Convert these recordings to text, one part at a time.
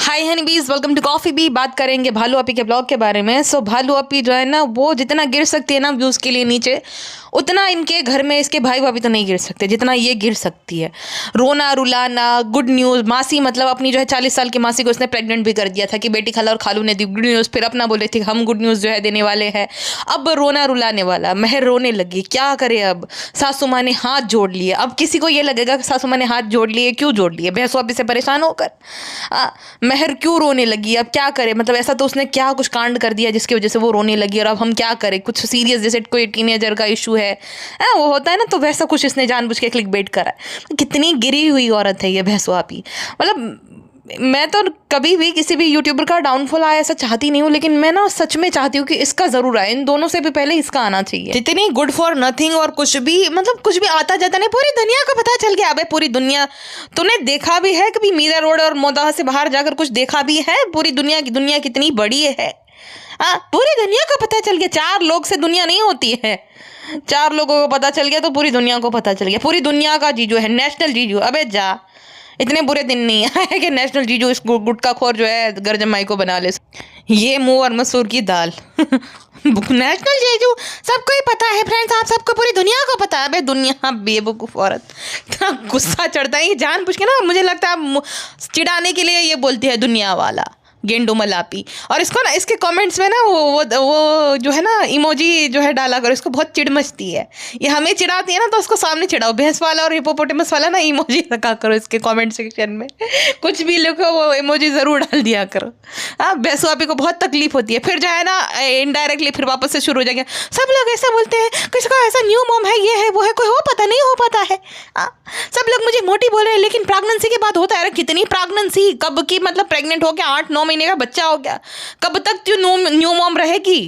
Hi honeybees, welcome to Coffee Bee. बात करेंगे भालू अपी के ब्लॉग के बारे में। सो भालू अपी जो है ना, वो जितना गिर सकती है ना व्यूज़ के लिए नीचे, उतना इनके घर में इसके भाई भाभी तो नहीं गिर सकते जितना ये गिर सकती है। रोना रुलाना, गुड न्यूज़, मासी मतलब अपनी जो है 40 साल की मासी को इसने प्रेग्नेंट भी कर दिया था कि बेटी खाला और खालू ने दी गुड न्यूज़। फिर अपना बोले थे हम गुड न्यूज़ जो है देने वाले हैं। अब रोना रुलाने वाला, महर रोने लगी। क्या करे अब, सासू माँ ने हाथ जोड़ लिए। अब किसी को ये लगेगा कि सासू माँ ने हाथ जोड़ लिए, क्यों जोड़ लिए, भैंसों अभी से परेशान होकर महर क्यों रोने लगी। अब क्या करे, मतलब ऐसा तो उसने क्या कुछ कांड कर दिया जिसकी वजह से वो रोने लगी। और अब हम क्या करें, कुछ सीरियस जैसे कोई टीनेजर का इशू है वो होता है ना, तो वैसा कुछ इसने जानबूझ के क्लिक बेट करा है। कितनी गिरी हुई औरत है ये भैंसुआ आपी। मतलब मैं तो कभी भी किसी भी यूट्यूबर का डाउनफॉल आया ऐसा चाहती नहीं हूँ, लेकिन मैं ना सच में चाहती हूँ कि इसका जरूर आए। इन दोनों से भी पहले इसका आना चाहिए। जितनी गुड फॉर नथिंग और कुछ भी, मतलब कुछ भी आता जाता नहीं, पूरी दुनिया को पता चल गया। अबे पूरी दुनिया, तूने देखा भी है कभी मीरा रोड और मोदाह से बाहर जाकर कुछ देखा भी है? पूरी दुनिया की, दुनिया कितनी बड़ी है। पूरी दुनिया को पता चल गया। 4 लोग से दुनिया नहीं होती है। 4 लोगों को पता चल गया तो पूरी दुनिया को पता चल गया। पूरी दुनिया का जीजू है, नेशनल जीजू। अबे जा, इतने बुरे दिन नहीं आए कि नेशनल जीजू इस गुटका खोर जो है घर जमाई को बना ले। ये मुंह और मसूर की दाल। नेशनल जीजू सबको ही पता है फ्रेंड्स, आप सबको, पूरी दुनिया को पता है। अबे दुनिया बेवकूफ़ औरत। इतना गुस्सा चढ़ता है, जानबूझ के ना, मुझे लगता है चिढ़ाने के लिए ये बोलती है दुनिया वाला, गेंडू मलापी। और इसको ना, इसके कमेंट्स में ना वो जो है ना इमोजी जो है डाला करो, इसको बहुत चिढ़ मचती है। ये हमें चिढ़ाती है ना, तो उसको सामने चिढ़ाओ। भैंस वाला और हिपोपोटेमस वाला ना इमोजी रखा करो इसके कमेंट सेक्शन में। कुछ भी लिखो वो इमोजी ज़रूर डाल दिया करो। भैंसुआ को बहुत तकलीफ होती है। फिर जो है ना इनडायरेक्टली फिर वापस से शुरू हो जाएंगे। सब लोग ऐसा बोलते हैं, किसका ऐसा न्यू मॉम है, ये है वो है, कोई हो पता नहीं हो पाता है। सब लोग मुझे मोटी बोल रहे हैं, लेकिन प्रेगनेंसी के बाद होता है। कितनी प्रेगनेंसी कब की, मतलब प्रेग्नेंट हो गया 8-9 महीने का बच्चा हो गया, कब तक तू न्यू मॉम रहेगी?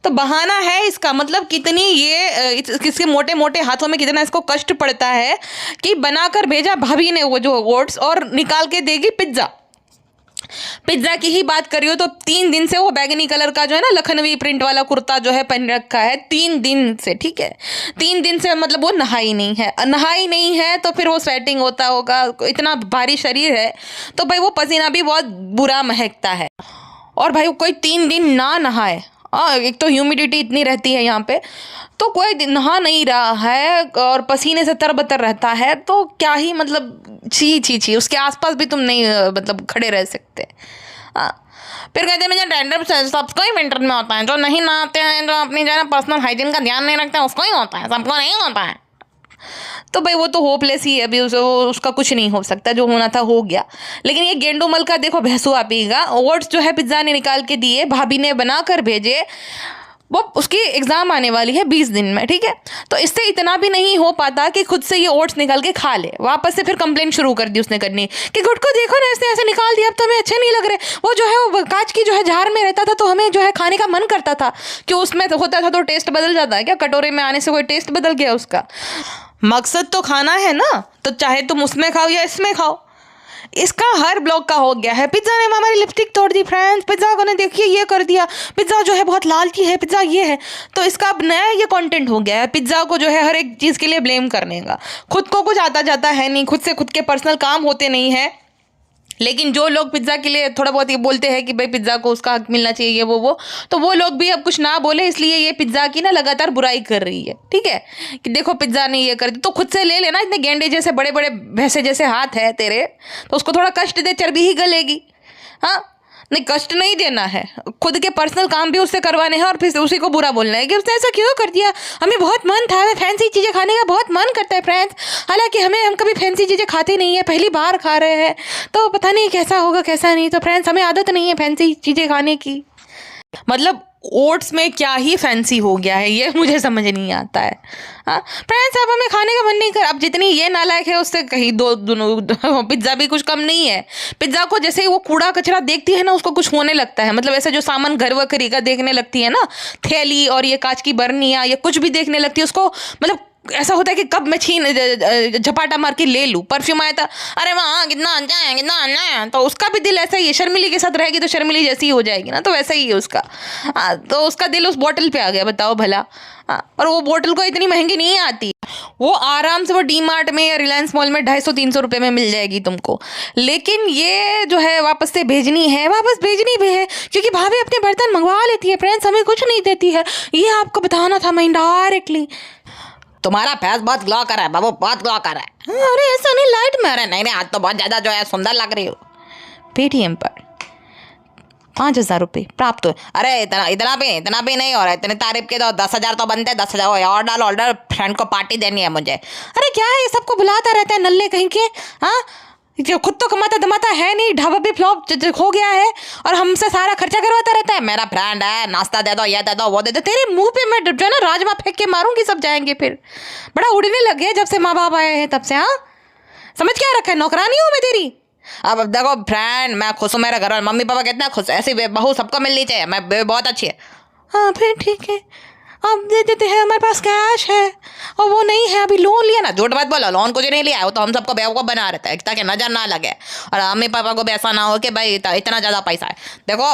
तो बहाना है इसका। मतलब कितनी ये किसके मोटे मोटे हाथों में कितना इसको कष्ट पड़ता है कि बनाकर भेजा भाभी ने वो जो ओट्स, और निकाल के देगी पिज्ज़ा की ही बात करी हो तो 3 दिन से वो बैगनी कलर का जो है ना लखनवी प्रिंट वाला कुर्ता जो है पहन रखा है 3 दिन से। ठीक है, 3 दिन से मतलब वो नहाई नहीं है तो फिर वो स्वेटिंग होता होगा। इतना भारी शरीर है तो भाई वो पसीना भी बहुत बुरा महकता है। और भाई कोई 3 दिन ना नहाए, एक तो ह्यूमिडिटी इतनी रहती है यहाँ पे, तो कोई नहा नहीं रहा है और पसीने से तरबतर रहता है, तो क्या ही, मतलब छी, उसके आसपास भी तुम नहीं मतलब खड़े रह सकते। फिर कहते हैं मुझे डैंड्रफ सबको ही विंटर में होता है, जो नहीं नहाते हैं, जो अपनी जो है ना पर्सनल हाइजीन का ध्यान नहीं रखते हैं, उसको ही होता है, सबको नहीं होता है। तो भाई वो तो होपलेस ही है, अभी उसका कुछ नहीं हो सकता, जो होना था हो गया। लेकिन ये गेंडूमल का देखो, भैंसुआ पीगा ओट्स जो है पिज्ज़ा ने निकाल के दिए, भाभी ने बना कर भेजे। वो उसकी एग्ज़ाम आने वाली है 20 दिन में, ठीक है, तो इससे इतना भी नहीं हो पाता कि खुद से ये ओट्स निकाल के खा ले। वापस से फिर कंप्लेंट शुरू कर दी उसने करनी कि गुटको देखो ना, इसने ऐसे निकाल दिया, अब तो हमें अच्छे नहीं लग रहे। वो जो है वो कांच की जो है जार में रहता था, तो हमें जो है खाने का मन करता था। कि उसमें तो होता था तो टेस्ट बदल जाता है क्या? कटोरे में आने से कोई टेस्ट बदल गया उसका? मकसद तो खाना है ना, तो चाहे तुम उसमें खाओ या इसमें खाओ। इसका हर ब्लॉग का हो गया है। पिज्ज़ा ने हमारी लिपस्टिक तोड़ दी फ्रेंड्स, पिज्ज़ा को ने देखिए ये कर दिया, पिज्ज़ा जो है बहुत लालची है, पिज्ज़ा ये है। तो इसका अब नया ये कंटेंट हो गया है, पिज्ज़ा को जो है हर एक चीज़ के लिए ब्लेम करने का। खुद को कुछ आता जाता है नहीं, खुद से खुद के पर्सनल काम होते नहीं है। लेकिन जो लोग पिज्ज़ा के लिए थोड़ा बहुत ये बोलते हैं कि भाई पिज्ज़ा को उसका हक मिलना चाहिए, ये वो तो वो लोग भी अब कुछ ना बोले, इसलिए ये पिज्ज़ा की ना लगातार बुराई कर रही है। ठीक है, कि देखो पिज्ज़ा ने ये कर दी, तो खुद से ले लेना। इतने गेंडे जैसे बड़े बड़े भैंसे जैसे हाथ है तेरे, तो उसको थोड़ा कष्ट दे, चर्बी ही गलेगी। नहीं, कष्ट नहीं देना है, खुद के पर्सनल काम भी उससे करवाने हैं और फिर उसी को बुरा बोलना है कि उसने ऐसा क्यों कर दिया, हमें बहुत मन था, हमें फैंसी चीज़ें खाने का बहुत मन करता है फ्रेंड्स। हालांकि हम कभी फैंसी चीज़ें खाते नहीं है, पहली बार खा रहे हैं, तो पता नहीं कैसा होगा कैसा नहीं। तो फ्रेंड्स हमें आदत नहीं है फैंसी चीज़ें खाने की। मतलब ओट्स में क्या ही फैंसी हो गया है, ये मुझे समझ नहीं आता है। फ्रेंड्स अब हमें खाने का मन नहीं कर। अब जितनी ये नालायक है उससे कहीं दोनों पिज्ज़ा भी कुछ कम नहीं है। पिज्ज़ा को जैसे ही वो कूड़ा कचरा देखती है ना, उसको कुछ होने लगता है। मतलब ऐसे जो सामान घर वकरी का देखने लगती है ना, थैली और ये कांच की बर्नियाँ, ये कुछ भी देखने लगती है उसको, मतलब ऐसा होता है कि कब मैं झपाटा मार के ले लूँ। परफ्यूम आया था, अरे वाह कितना अच्छा है, कितना अच्छा है, तो उसका भी दिल ऐसा ही है। शर्मिली के साथ रहेगी तो शर्मिली जैसी ही हो जाएगी ना, तो वैसा ही है उसका। तो उसका दिल उस बॉटल पे आ गया, बताओ भला। और वो बोतल को इतनी महंगी नहीं आती, वो आराम से वो डी मार्ट में या रिलायंस मॉल में 250-300 रुपये में मिल जाएगी तुमको। लेकिन ये जो है वापस से भेजनी है, वापस भेजनी भी है, क्योंकि भाभी अपने बर्तन मंगवा लेती है फ्रेंड्स, हमें कुछ नहीं देती है। ये आपको बताना था मैं इनडायरेक्टली। तुम्हारा फेस बहुत ग्लो कर रहा है बाबू, बहुत ग्लो कर रहा है। अरे ऐसा नहीं, लाइट में। अरे नहीं आज तो बहुत ज़्यादा जो है सुंदर लग रही हो। पेटीएम पर 5000 रुपये प्राप्त हो। अरे इतना भी नहीं हो रहा है, इतनी तारीफ के तो 10,000 तो बनते हैं। 10,000 और डाल ऑर्डर, फ्रेंड को पार्टी देनी है मुझे। अरे क्या है, ये सबको बुलाता रहता है नल्ले कहीं के। हाँ, जो खुद तो कमाता दमाता है नहीं, ढाबा भी फ्लॉप हो गया है और हमसे सारा खर्चा करवाता रहता है। मेरा फ्रेंड है, नाश्ता दे दो, ये दे दो, वो दे दो। तेरे मुंह पे मैं जो है ना राजमा फेंक के मारूंगी, सब जाएंगे फिर। बड़ा उड़ने लग गया जब से माँ बाप आए हैं तब से। हाँ, समझ क्या रखा है, नौकरानी हूँ मैं तेरी। अब देखो फ्रेंड, मैं खुश हूँ, मेरे घर वाले मम्मी पापा कितना खुश है। ऐसी बहू सबको मिलनी चाहिए, मैं बहुत अच्छी है। हाँ फिर ठीक है, अब दे देते हैं, हमारे पास कैश है और वो नहीं है, अभी लोन लिया ना। झूठ मत बोलो, लोन कुछ नहीं लिया है, वो तो हम सबको बेवकूफ़ बना रहता है ताकि नजर ना लगे, और मम्मी पापा को भी ऐसा ना हो कि भाई इतना ज़्यादा पैसा है। देखो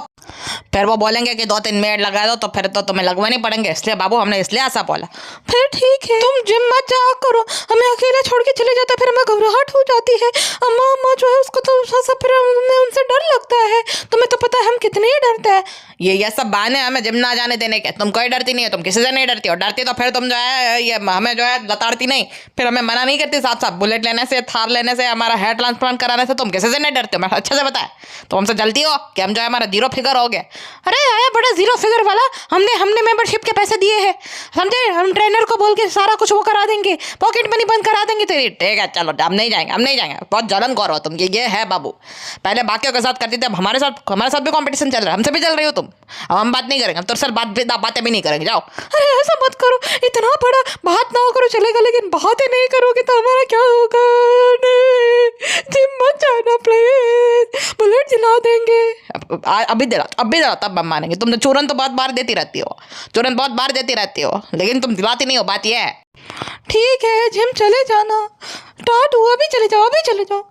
फिर वो बोलेंगे कि 2-3 मिनट लगा दो, तो फिर तो तुम्हें लगवाने पड़ेंगे। इसलिए बाबू हमने इसलिए ऐसा बोला। फिर ठीक है, तुम जिम मत जाओ करो, हमें अकेला छोड़ के चले जाता, फिर हमें घबराहट हो जाती है। अम्मा जो है उसको तो फिर हमें उनसे डर लगता है। तुम्हें तो पता है हम कितने ही डरते हैं। ये सब बहाने हमें जिम ना जाने देने के। तुम कोई डरती नहीं है, तुम किसी से नहीं डरती हो। डरती तो फिर तुम जो है ये हमें जो है लताड़ती नहीं, फिर हमें मना नहीं करती साफ साफ। बुलेट लेने से, थार लेने से, हमारा हेयर ट्रांसप्लांट कराने से तुम किसी से नहीं डरते हो, मैं अच्छे से पता है। तो हमसे जलती हो कि हम जो है हमारा 0 फिगर हो गया। अरे आया बड़ा 0 फिगर वाला, हमने मेंबरशिप के पैसे दिए हैं, समझे। हम ट्रेनर को बोल के सारा कुछ वो करा देंगे, पॉकेट मनी बंद करा देंगे तेरी। ठीक है चलो, हम नहीं जाएंगे। बहुत जलन कर हो तुम, ये है बाबू। पहले बाकियों के साथ करती थे, हमारे साथ भी कॉम्पिटिशन चल रहा है, हमसे भी चल रही हो तुम। अब हम बात नहीं करेंगे, तो सर बातें भी नहीं करेंगे, जाओ। अरे ऐसा मत करो, इतना बड़ा बात ना करो चलेगा, लेकिन बातें नहीं करोगे तो हमारा क्या होगा। जिम मत जाना प्लीज, बुलेट दिला देंगे। अभी दिला तब हम मानेंगे। तुम तो चूरन तो बहुत बार देती रहती हो, लेकिन तुम दिलाती नहीं हो, बात यह है। ठीक है जिम चले जाना, टाटू अभी चले जाओ,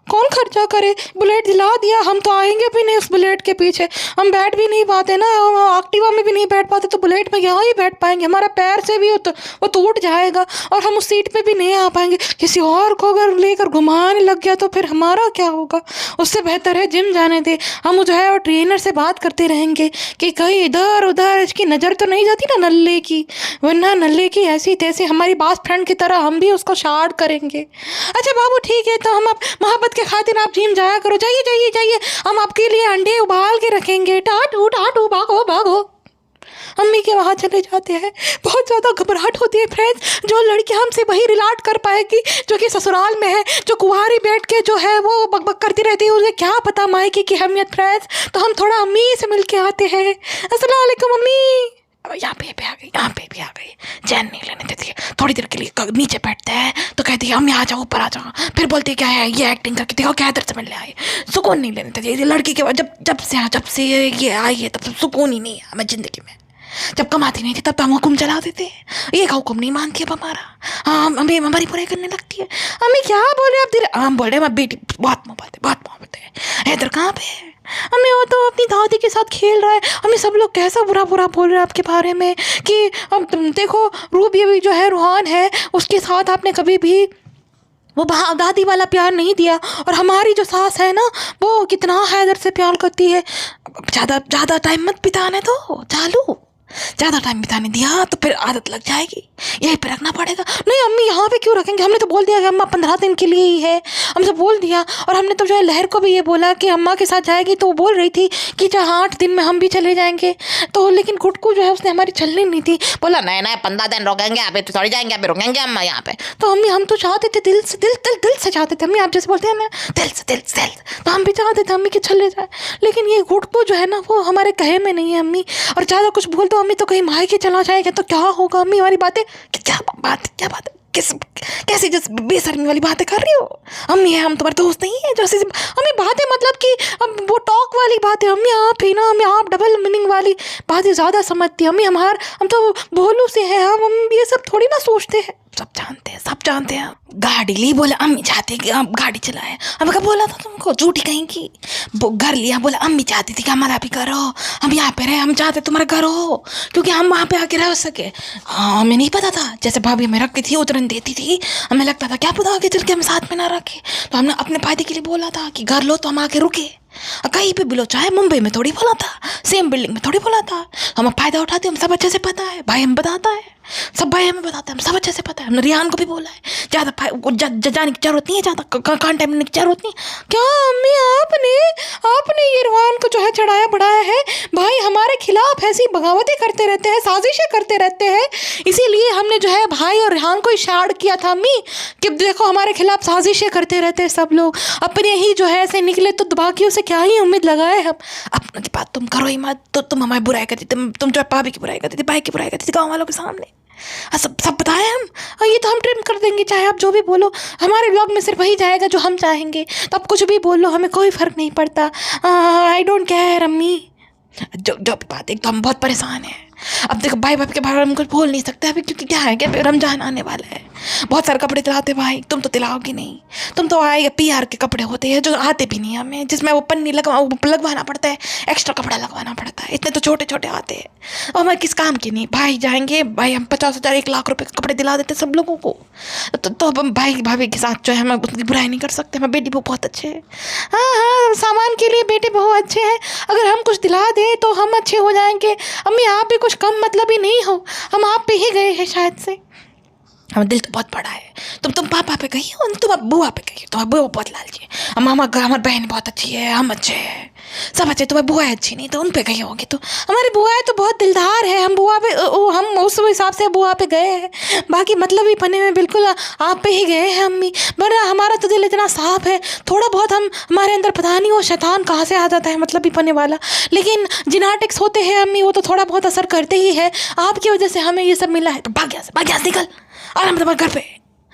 कौन खर्चा करे। बुलेट दिला दिया, हम तो आएंगे भी नहीं उस बुलेट के पीछे। हम बैठ भी नहीं पाते ना, एक्टिवा में भी नहीं बैठ पाते, तो बुलेट में यहाँ ही बैठ पाएंगे। हमारा पैर से भी वो टूट जाएगा और हम उस सीट पे भी नहीं आ पाएंगे। किसी और को अगर लेकर घुमाने लग गया तो फिर हमारा क्या होगा। उससे बेहतर है जिम जाने दे। हम जो है वो ट्रेनर से बात करते रहेंगे कि कहीं इधर उधर इसकी नज़र तो नहीं जाती ना नल्ले की, वरना नल्ले की ऐसी तैसी हमारी बेस्ट फ्रेंड की तरह हम भी उसको शार्ट करेंगे। अच्छा बाबू ठीक है, तो हम अब मोहब्बत के खातिर आप जिम जाया करो, जाइए। हम आपके लिए अंडे उबाल के रखेंगे। टाटू भागो। अम्मी के वहाँ चले जाते हैं, बहुत ज़्यादा घबराहट होती है फ्रेंड्स। जो लड़की हमसे वही रिलेट कर पाएगी जो कि ससुराल में है, जो कुंवारी बैठ के जो है वो बकबक करती रहती है, उसे क्या पता मायके की अहमियत फ्रेंड्स। तो हम थोड़ा अम्मी से मिल के आते हैं। अस्सलाम वालेकुम अम्मी। यहाँ पे भी आ गई, चैन नहीं लेने देती है। थोड़ी देर के लिए नीचे बैठते हैं तो कहती है अम्मी आ जाओ, ऊपर आ जाओ। फिर बोलती है क्या है ये एक्टिंग करके देखो, क्या इधर से मिलने आई। सुकून नहीं लेने देती ये लड़की के बाद। जब से ये आई है तब सुकून ही नहीं है हमें ज़िंदगी में। जब कमाती नहीं थी तब तो हम हुक्म चला देते हैं, ये हुक्म नहीं मानती अब हमारा। हाँ अम्मी हमारी बुराई करने लगती है। अम्मी क्या बोल रहे आप धीरे। हम बोल रहे हैं बेटी बहुत मोहब्बत है। इधर कहाँ पे है अम्मी, वो तो अपनी दादी के साथ खेल रहा है। हमें सब लोग कैसा बुरा बोल रहे हैं आपके बारे में कि अब देखो रूबी भी जो है रूहान है, उसके साथ आपने कभी भी वो दादी वाला प्यार नहीं दिया। और हमारी जो सास है ना, वो कितना हैदर से प्यार करती है। ज़्यादा टाइम मत बिताने दो, चालू ज़्यादा टाइम बिताने दिया तो फिर आदत लग जाएगी, यहीं पे रखना पड़ेगा। नहीं अम्मी यहाँ पे क्यों रखेंगे, हमने तो बोल दिया कि अम्मा 15 दिन के लिए ही है, हमसे बोल दिया। और हमने तो जो है लहर को भी ये बोला कि अम्मा के साथ जाएगी, तो वो बोल रही थी कि चाहे 8 दिन में हम भी चले जाएंगे। तो लेकिन गुटकू जो है उसने हमारी चलनी नहीं थी, बोला नहीं 15 दिन रुकेंगे, अभी तो थोड़ी जाएंगे, अभी रुकेंगे अम्मा यहाँ पे। तो अम्मी हम तो चाहते थे दिल से चाहते थे अम्मी, आप जैसे बोलते हैं ना दिल से, तो हम भी चाहते थे अम्मी कि चले जाए। लेकिन ये गुटकू जो है ना वो हमारे कहे में नहीं है अम्मी, और ज़्यादा कुछ बोल दो अम्मी तो कहीं मायके चला जाएगा तो क्या होगा अम्मी। हमारी बातें क्या बात कैसी जैसे बेशर्मी वाली बातें कर रही हो अम्मी। है हम तुम्हारे दोस्त नहीं है, जैसे हमें बातें मत मतलब कि अब वो टॉक वाली बात है अम्मी, आप ही ना अम्मी, आप डबल मीनिंग वाली बातें ज़्यादा समझती हैं अम्मी। हम तो भोलू से हैं, हम ये सब थोड़ी ना सोचते हैं। सब जानते हैं। गाड़ी ली, बोला अम्मी चाहती कि आप गाड़ी चलाएं। अब क्या बोला था तुमको, झूठी कहीं की। घर लिया, बोला अम्मी चाहती थी कि हमारा भी घर हो, हम यहाँ पे रहे, हम चाहते तुम्हारा घर हो क्योंकि हम वहाँ पे आके रह सके। हाँ, हमें नहीं पता था, जैसे भाभी हमें रखती थी उतरन देती थी, हमें लगता था क्या पता आगे चल के हम साथ में ना रखे, तो हमने अपने फायदे के लिए बोला था कि घर लो तो हम आके रुके। कहीं पे भी लो, चाहे मुंबई में थोड़ी बोला था, सेम बिल्डिंग में थोड़ी बोला था। हम फायदा उठाते, हम सब अच्छे से पता है, भाई हम बताता है, सब भाई हमें बताते हैं, हम सब अच्छे से पता है। हमने रियान को भी बोला है, ज़्यादा जाने की जरूरत नहीं है, ज़्यादा कांटेक्ट करने की जरूरत नहीं। क्या अम्मी आपने ये रियान को जो है चढ़ाया बढ़ाया है, भाई हमारे खिलाफ ऐसी बगावतें करते रहते हैं, साजिशें करते रहते हैं, इसीलिए हमने जो है भाई और रियान को इशारा किया था अम्मी कि देखो हमारे खिलाफ साजिशें करते रहते हैं सब लोग, अपने ही जो है ऐसे निकले तो बाकियों से क्या ही उम्मीद लगाए हम। अपने की बात तुम करो ही मत, तो तुम हमारी बुराई करती, तुम जो है भाभी की बुराई करती थी, भाई की बुराई करती थी गाँव वालों के सामने। सब बताया हम, ये तो हम ट्रिम कर देंगे, चाहे आप जो भी बोलो, हमारे ब्लॉग में सिर्फ वही जाएगा जो हम चाहेंगे, तो आप कुछ भी बोल लो, हमें कोई फ़र्क नहीं पड़ता। आई डोंट केयर अम्मी। जो बात, एक तो हम बहुत परेशान हैं। अब देखो भाई के बारे में हम कुछ बोल नहीं सकते अभी, क्योंकि क्या है, क्या रमजान आने वाला है, बहुत सारे कपड़े दिलाते भाई, तुम तो दिलाओगी नहीं, तुम तो आएगा PR के कपड़े होते हैं जो आते भी नहीं हमें, जिसमें वो पन्नी लगवाना पड़ता है, एक्स्ट्रा कपड़ा लगवाना पड़ता है, इतने तो छोटे छोटे आते हैं, और हमारे किस काम के नहीं। भाई जाएंगे, भाई हम 50,000 1 लाख रुपए के कपड़े दिला देते सब लोगों को, तो अब हम भाई भाभी के साथ जो है हम उतनी बुराई नहीं कर सकते। हमारे बेटी बहू बहुत अच्छे हैं, हाँ, सामान के लिए बेटे बहू अच्छे हैं, अगर हम कुछ दिला दें तो हम अच्छे हो जाएंगे। अम्मी आप भी कुछ कम मतलब ही नहीं हो, हम आप पे ही गए हैं शायद से, हमारा दिल तो बहुत बड़ा है। तुम पापा पे गई हो, तुम बुआ पे गई हो, तुम्हारी बुआ बहुत लालची है, हमारी बहन बहुत अच्छी है, हम अच्छे हैं, सब अच्छे, तुम्हारी बुआ अच्छी नहीं तो उन पे गई होगी। तो हमारी बुआ तो बहुत दिलदार है, हम बुआ पे हम उस हिसाब से बुआ पे गए हैं, बाकी मतलब ही पने में बिल्कुल आप पे ही गए हैं अम्मी। वरना हमारा तो दिल इतना साफ है, थोड़ा बहुत हमारे अंदर पता नहीं वो शैतान कहाँ से आ जाता है मतलब ही पने वाला, लेकिन जिनाटिक्स होते हैं अम्मी, वो तो थोड़ा बहुत असर करते ही है। आपकी वजह से हमें ये सब मिला है, तो भाग यहाँ से निकल, और हम तुम्हारे घर पे,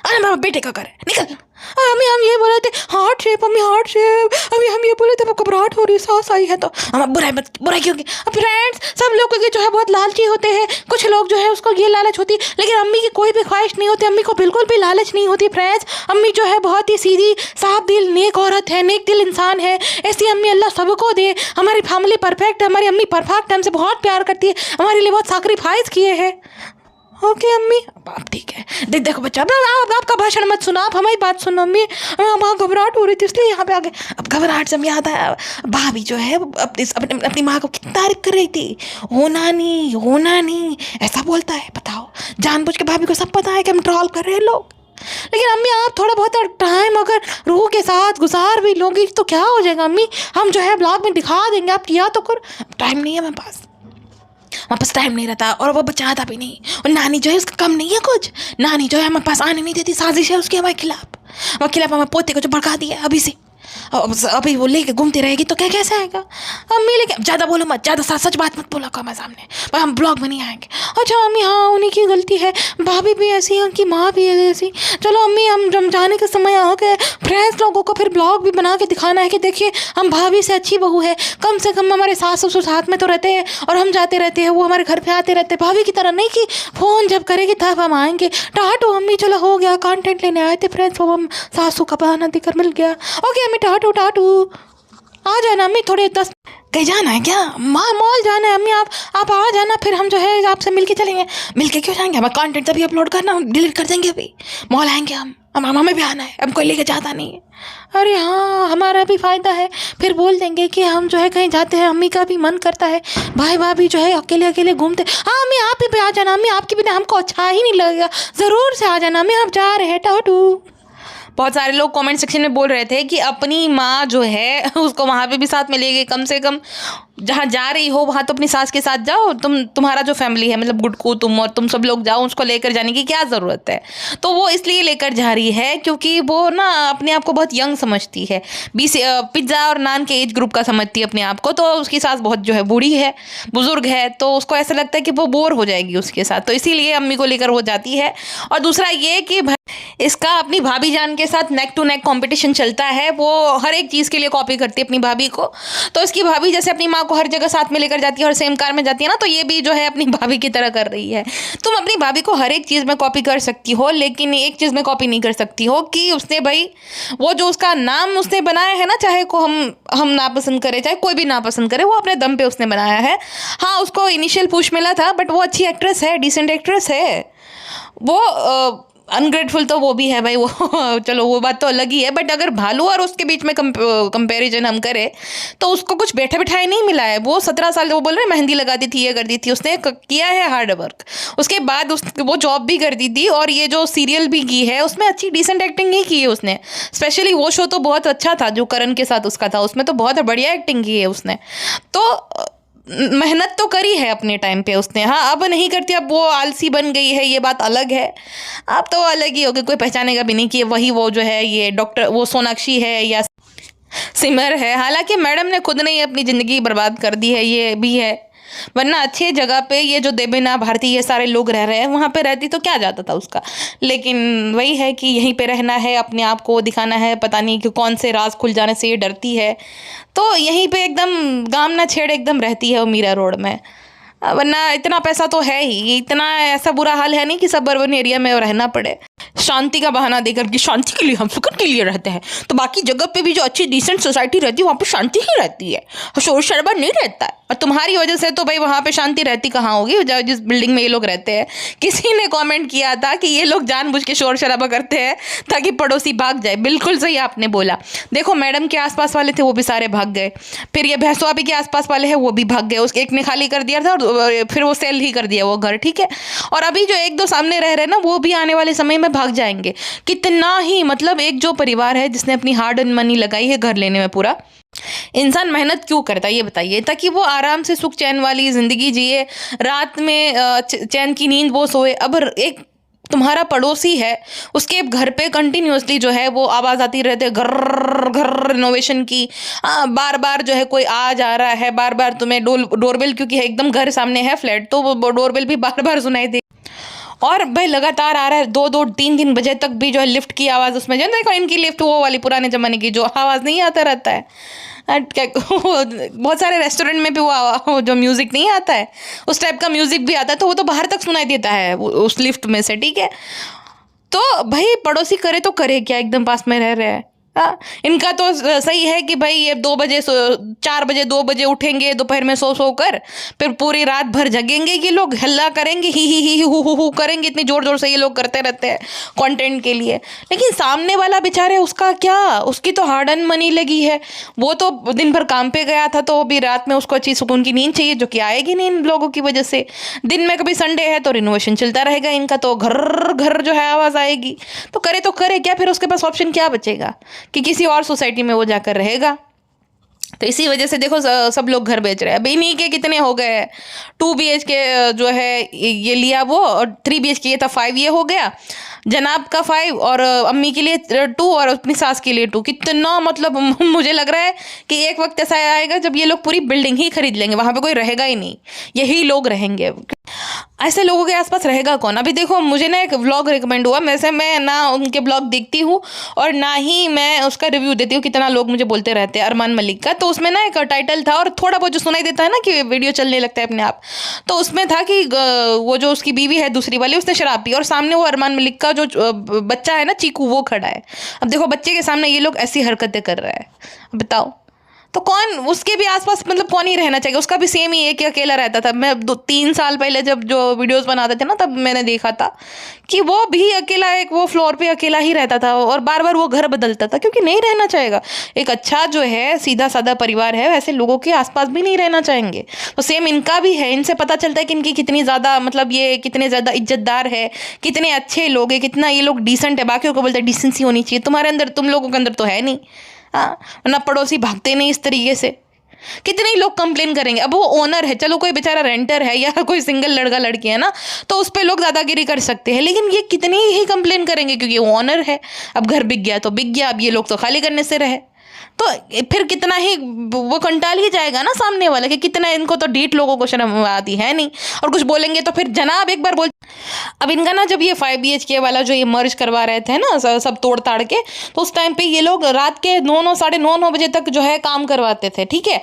अरे मेरे बेटे का घर है, निकल। अम्मी हम ये बोले थे हार्ट शेप, अम्मी हार्ट शेप, अम्मी हम ये बोले थे घबराहट हो रही, सांस आई है, तो हम बुराई क्यों की। अब फ्रेंड्स, सब लोग जो है बहुत लालची होते हैं, कुछ लोग जो है उसको ये लालच होती है, लेकिन अम्मी की कोई भी ख्वाहिश नहीं होती, अम्मी को बिल्कुल भी लालच नहीं होती फ्रेंड्स। अम्मी जो है बहुत ही सीधी साफ दिल नेक औरत है, नेक दिल इंसान है, ऐसी अम्मी अल्लाह सबको दे। हमारी फैमिली परफेक्ट है, हमारी अम्मी परफेक्ट, हमसे बहुत प्यार करती है, हमारे लिए बहुत सैक्रिफाइस किए हैं। ओके अम्मी, अब ठीक है। देखो बच्चा, अब आपका भाषण मत सुनो, आप हमारी बात सुनो अम्मी, वहाँ घबराहट हो रही थी इसलिए यहाँ पे आ गए। अब घबराहट से याद आया, भाभी जो है अपनी माँ को कितनी तारीफ कर रही थी, होना नहीं ऐसा बोलता है, बताओ जानबूझ के। भाभी को सब पता है कि हम ट्रोल कर रहे हैं लोग, लेकिन अम्मी आप थोड़ा बहुत टाइम अगर रूह के साथ गुजार भी लोगी तो क्या हो जाएगा अम्मी, हम जो है ब्लॉग में दिखा देंगे, आप किया तो कर। टाइम नहीं है मेरे पास टाइम नहीं रहता, और वो चाहता भी नहीं, और नानी जो है उसका कम नहीं है कुछ, नानी जो है हमारे पास आने नहीं देती, साजिश है उसकी हमारे खिलाफ हमारे पोते को जो भड़का दिया है अभी से, अभी वो लेके घूमती रहेगी तो क्या कैसे आएगा अम्मी। लेके ज़्यादा बोलो मत, ज़्यादा सच बात मत बोला हमारे सामने, पर हम ब्लॉग में नहीं आएंगे। अच्छा अम्मी, हाँ उन्हीं की गलती है, भाभी भी ऐसी है, उनकी माँ भी है ऐसी। चलो अम्मी, हम जाने का समय आ गया, फ्रेंड्स लोगों को फिर ब्लॉग भी बना के दिखाना है कि देखिए हम भाभी से अच्छी बहू है, कम से कम हमारे सास ससुर साथ में तो रहते हैं, और हम जाते रहते हैं, वो हमारे घर पे आते रहते हैं, भाभी की तरह नहीं कि फ़ोन जब करेगी तब हम आएंगे। टाटो अम्मी, चलो हो गया, कंटेंट लेने आए थे फ्रेंड्स, वो हम सासू का बहाना देकर मिल गया। ओके अम्मी, टाटू आ जाना अम्मी, थोड़े 10 कहीं जाना है क्या, मॉल जाना है अम्मी, आप आ जाना, फिर हम जो है आपसे मिलके चलेंगे। मिलके क्यों जाएंगे, हमारा कंटेंट तभी अपलोड करना, डिलीट कर देंगे, अभी मॉल आएंगे हम हमें भी आना है, हम कोई लेके जाता नहीं है। अरे हाँ, हमारा भी फ़ायदा है, फिर बोल देंगे कि हम जो है कहीं जाते हैं, अम्मी का भी मन करता है, भाई भाभी जो है अकेले घूमते। हाँ अम्मी, आप भी आ जाना अम्मी, आपके बिना हमको अच्छा ही नहीं लगेगा, ज़रूर से आ जाना अम्मी, आप जा रहे हैं टाटू। बहुत सारे लोग कमेंट सेक्शन में बोल रहे थे कि अपनी माँ जो है उसको वहाँ पे भी साथ में ले गए, कम से कम जहाँ जा रही हो वहाँ तो अपनी सास के साथ जाओ, तुम्हारा जो फैमिली है मतलब गुड्डू तुम और तुम सब लोग जाओ, उसको लेकर जाने की क्या ज़रूरत है। तो वो इसलिए लेकर जा रही है क्योंकि वो ना अपने आप को बहुत यंग समझती है, 20 पिज्ज़ा और नान के एज ग्रुप का समझती है अपने आप को। तो उसकी सास बहुत जो है बूढ़ी है, बुजुर्ग है, तो उसको ऐसा लगता है कि वो बोर हो जाएगी उसके साथ, तो इसीलिए अम्मी को लेकर वो जाती है। और दूसरा ये कि इसका अपनी भाभी जान के साथ नेक टू नेक कंपटीशन चलता है, वो हर एक चीज़ के लिए कॉपी करती है अपनी भाभी को। तो इसकी भाभी जैसे अपनी माँ को हर जगह साथ में लेकर जाती है और सेम कार में जाती है ना, तो ये भी जो है अपनी भाभी की तरह कर रही है। तुम अपनी भाभी को हर एक चीज़ में कॉपी कर सकती हो, लेकिन एक चीज़ में कॉपी नहीं कर सकती हो कि उसने भाई वो जो उसका नाम उसने बनाया है ना, चाहे को हम नापसंद करें चाहे कोई भी नापसंद करे, वो अपने दम पे उसने बनाया है। हाँ, उसको इनिशियल पुश मिला था, बट वो अच्छी एक्ट्रेस है, डिसेंट एक्ट्रेस है। वो अनग्रेटफुल तो वो भी है भाई, वो चलो वो बात तो अलग ही है। बट अगर भालू और उसके बीच में कंपैरिजन हम करें तो उसको कुछ बैठा बिठाए नहीं मिला है। वो 17 साल, वो बोल रहे मेहंदी लगाती थी, ये करती थी, उसने किया है हार्ड वर्क। उसके बाद वो जॉब भी करती थी और ये जो सीरियल भी की है उसमें अच्छी डिसेंट एक्टिंग ही की है उसने। स्पेशली वो शो तो बहुत अच्छा था जो करण के साथ उसका था, उसमें तो बहुत बढ़िया एक्टिंग की है उसने। तो मेहनत तो करी है अपने टाइम पे उसने। हाँ, अब नहीं करती, अब वो आलसी बन गई है, ये बात अलग है। अब तो अलग ही होगी, कोई पहचानेगा भी नहीं कि वही वो जो है ये डॉक्टर वो सोनाक्षी है या सिमर है। हालांकि मैडम ने खुद ने ही अपनी ज़िंदगी बर्बाद कर दी है, ये भी है। वरना अच्छी जगह पे ये जो देबीना भारती ये सारे लोग रह रहे हैं, वहाँ पे रहती तो क्या जाता था उसका। लेकिन वही है कि यहीं पे रहना है, अपने आप को दिखाना है, पता नहीं कि कौन से राज खुल जाने से ये डरती है, तो यहीं पे एकदम गाम ना छेड़ एकदम रहती है वो मीरा रोड में। वरना इतना पैसा तो है ही, इतना ऐसा बुरा हाल है नहीं कि सबअर्बन एरिया में रहना पड़े शांति का बहाना देकर कि शांति के लिए हम सुकून के लिए रहते हैं। तो बाकी जगह पे भी जो अच्छी डिसेंट सोसाइटी रहती है वहाँ पे शांति ही रहती है, शोर शराबा नहीं रहता है। और तुम्हारी वजह से तो भाई वहाँ पे शांति रहती कहाँ होगी, जिस बिल्डिंग में ये लोग रहते हैं। किसी ने कमेंट किया था कि ये लोग जानबूझ के शोर शराबा करते हैं ताकि पड़ोसी भाग जाए। बिल्कुल सही आपने बोला। देखो, मैडम के आसपास वाले थे वो भी सारे भाग गए, फिर ये भैंसवाबी के आसपास वाले हैं वो भी भाग गए, उसके एक ने खाली कर दिया था और फिर वो सेल ही कर दिया वो घर, ठीक है। और अभी जो एक दो सामने रह रहे हैं ना, वो भी आने वाले समय में भाग जाएंगे। कितना ही मतलब एक जो परिवार है जिसने अपनी हार्ड अर्न मनी लगाई है घर लेने में, पूरा इंसान मेहनत क्यों करता है ये बताइए, ताकि वो आराम से सुख चैन वाली जिंदगी जिए, रात में चैन की नींद वो सोए। अब एक तुम्हारा पड़ोसी है, उसके घर पे कंटिन्यूअसली जो है वो आवाज़ आती रहती है घर घर रिनोवेशन की। बार बार जो है कोई आ जा रहा है, बार बार तुम्हें डोरबेल, क्योंकि है एकदम घर सामने है फ्लैट, तो वो डोरबेल भी बार बार सुनाई दे। और भाई लगातार आ रहा है, 2-2, 3-3 बजे तक भी जो है लिफ्ट की आवाज़ उसमें, जो देखो इनकी लिफ्ट वो वाली पुराने ज़माने की जो आवाज़ नहीं आता रहता है। बहुत सारे रेस्टोरेंट में भी वो जो म्यूज़िक नहीं आता है, उस टाइप का म्यूज़िक भी आता है, तो वो तो बाहर तक सुनाई देता है उस लिफ्ट में से, ठीक है। तो भाई पड़ोसी करे तो करे क्या, एकदम पास में रह रहे हैं। इनका तो सही है कि भाई ये 2 बजे 4 बजे 2 बजे उठेंगे दोपहर में सो कर, फिर पूरी रात भर जगेंगे ये लोग, हल्ला करेंगे, ही हु करेंगे, इतनी जोर जोर से ये लोग करते रहते हैं कंटेंट के लिए। लेकिन सामने वाला बेचारे उसका क्या, उसकी तो हार्ड अर्न मनी लगी है, वो तो दिन भर काम पे गया था, तो अभी रात में उसको अच्छी सुकून की नींद चाहिए, जो कि आएगी नहीं इन लोगों की वजह से। दिन में कभी संडे है तो रिनोवेशन चलता रहेगा इनका, तो घर घर जो है आवाज़ आएगी। तो करे क्या, फिर उसके पास ऑप्शन क्या बचेगा कि किसी और सोसाइटी में वो जाकर रहेगा। तो इसी वजह से देखो सब लोग घर बेच रहे हैं। अब इन्हीं के कितने हो गए हैं, 2 BHK जो है ये लिया वो, और 3 BHK ये था 5 ये हो गया, जनाब का 5 और अम्मी के लिए 2 और अपनी सास के लिए 2। कितना मतलब मुझे लग रहा है कि एक वक्त ऐसा आएगा जब ये लोग पूरी बिल्डिंग ही खरीद लेंगे, वहाँ पे कोई रहेगा ही नहीं, यही लोग रहेंगे। ऐसे लोगों के आसपास रहेगा कौन। अभी देखो मुझे ना एक व्लॉग रिकमेंड हुआ, वैसे मैं ना उनके ब्लॉग देखती हूँ और ना ही मैं उसका रिव्यू देती हूँ, कितना लोग मुझे बोलते रहते हैं, अरमान मलिक का। तो उसमें ना एक टाइटल था, और थोड़ा बहुत जो सुनाई देता है ना कि वीडियो चलने लगता है अपने आप, तो उसमें था कि वो जो उसकी बीवी है दूसरी वाली, उसने शराब पी और सामने वो अरमान मलिक का जो बच्चा है ना चीकू, वो खड़ा है। अब देखो बच्चे के सामने ये लोग ऐसी हरकतें कर रहा है, बताओ तो कौन उसके भी आसपास, मतलब कौन ही रहना चाहिए। उसका भी सेम ही है कि अकेला रहता था। मैं 2-3 साल पहले जब जो वीडियोस बनाते थे ना, तब मैंने देखा था कि वो भी अकेला एक वो फ्लोर पे अकेला ही रहता था, और बार बार वो घर बदलता था, क्योंकि नहीं रहना चाहेगा। एक अच्छा जो है सीधा साधा परिवार है, वैसे लोगों के आसपास भी नहीं रहना चाहेंगे। तो सेम इनका भी है, इनसे पता चलता है कि इनकी कितनी ज़्यादा, मतलब ये कितने ज़्यादा इज्जतदार है, कितने अच्छे लोग हैं, कितना ये लोग डिसेंट है। बाकियों को बोलते हैं डिसेंसी होनी चाहिए, तुम्हारे अंदर, तुम लोगों के अंदर तो है नहीं। हाँ, वरना पड़ोसी भागते नहीं इस तरीके से। कितने ही लोग कंप्लेन करेंगे। अब वो ओनर है, चलो कोई बेचारा रेंटर है या कोई सिंगल लड़का लड़की है ना, तो उस पर लोग दादागिरी कर सकते हैं, लेकिन ये कितने ही कंप्लेन करेंगे क्योंकि वो ओनर है। अब घर बिक गया तो बिक गया, अब ये लोग तो खाली करने से रहे, तो फिर कितना ही वो कंटाल ही जाएगा ना सामने वाला कि कितना, इनको तो डीठ लोगों को शर्म आती है नहीं, और कुछ बोलेंगे तो फिर जनाब एक बार बोल। अब इनका ना जब ये 5 BHK वाला जो ये मर्ज करवा रहे थे ना सब तोड़ ताड़ के, तो उस टाइम पे ये लोग रात के 9 साढ़े 9 बजे तक जो है काम करवाते थे, ठीक है।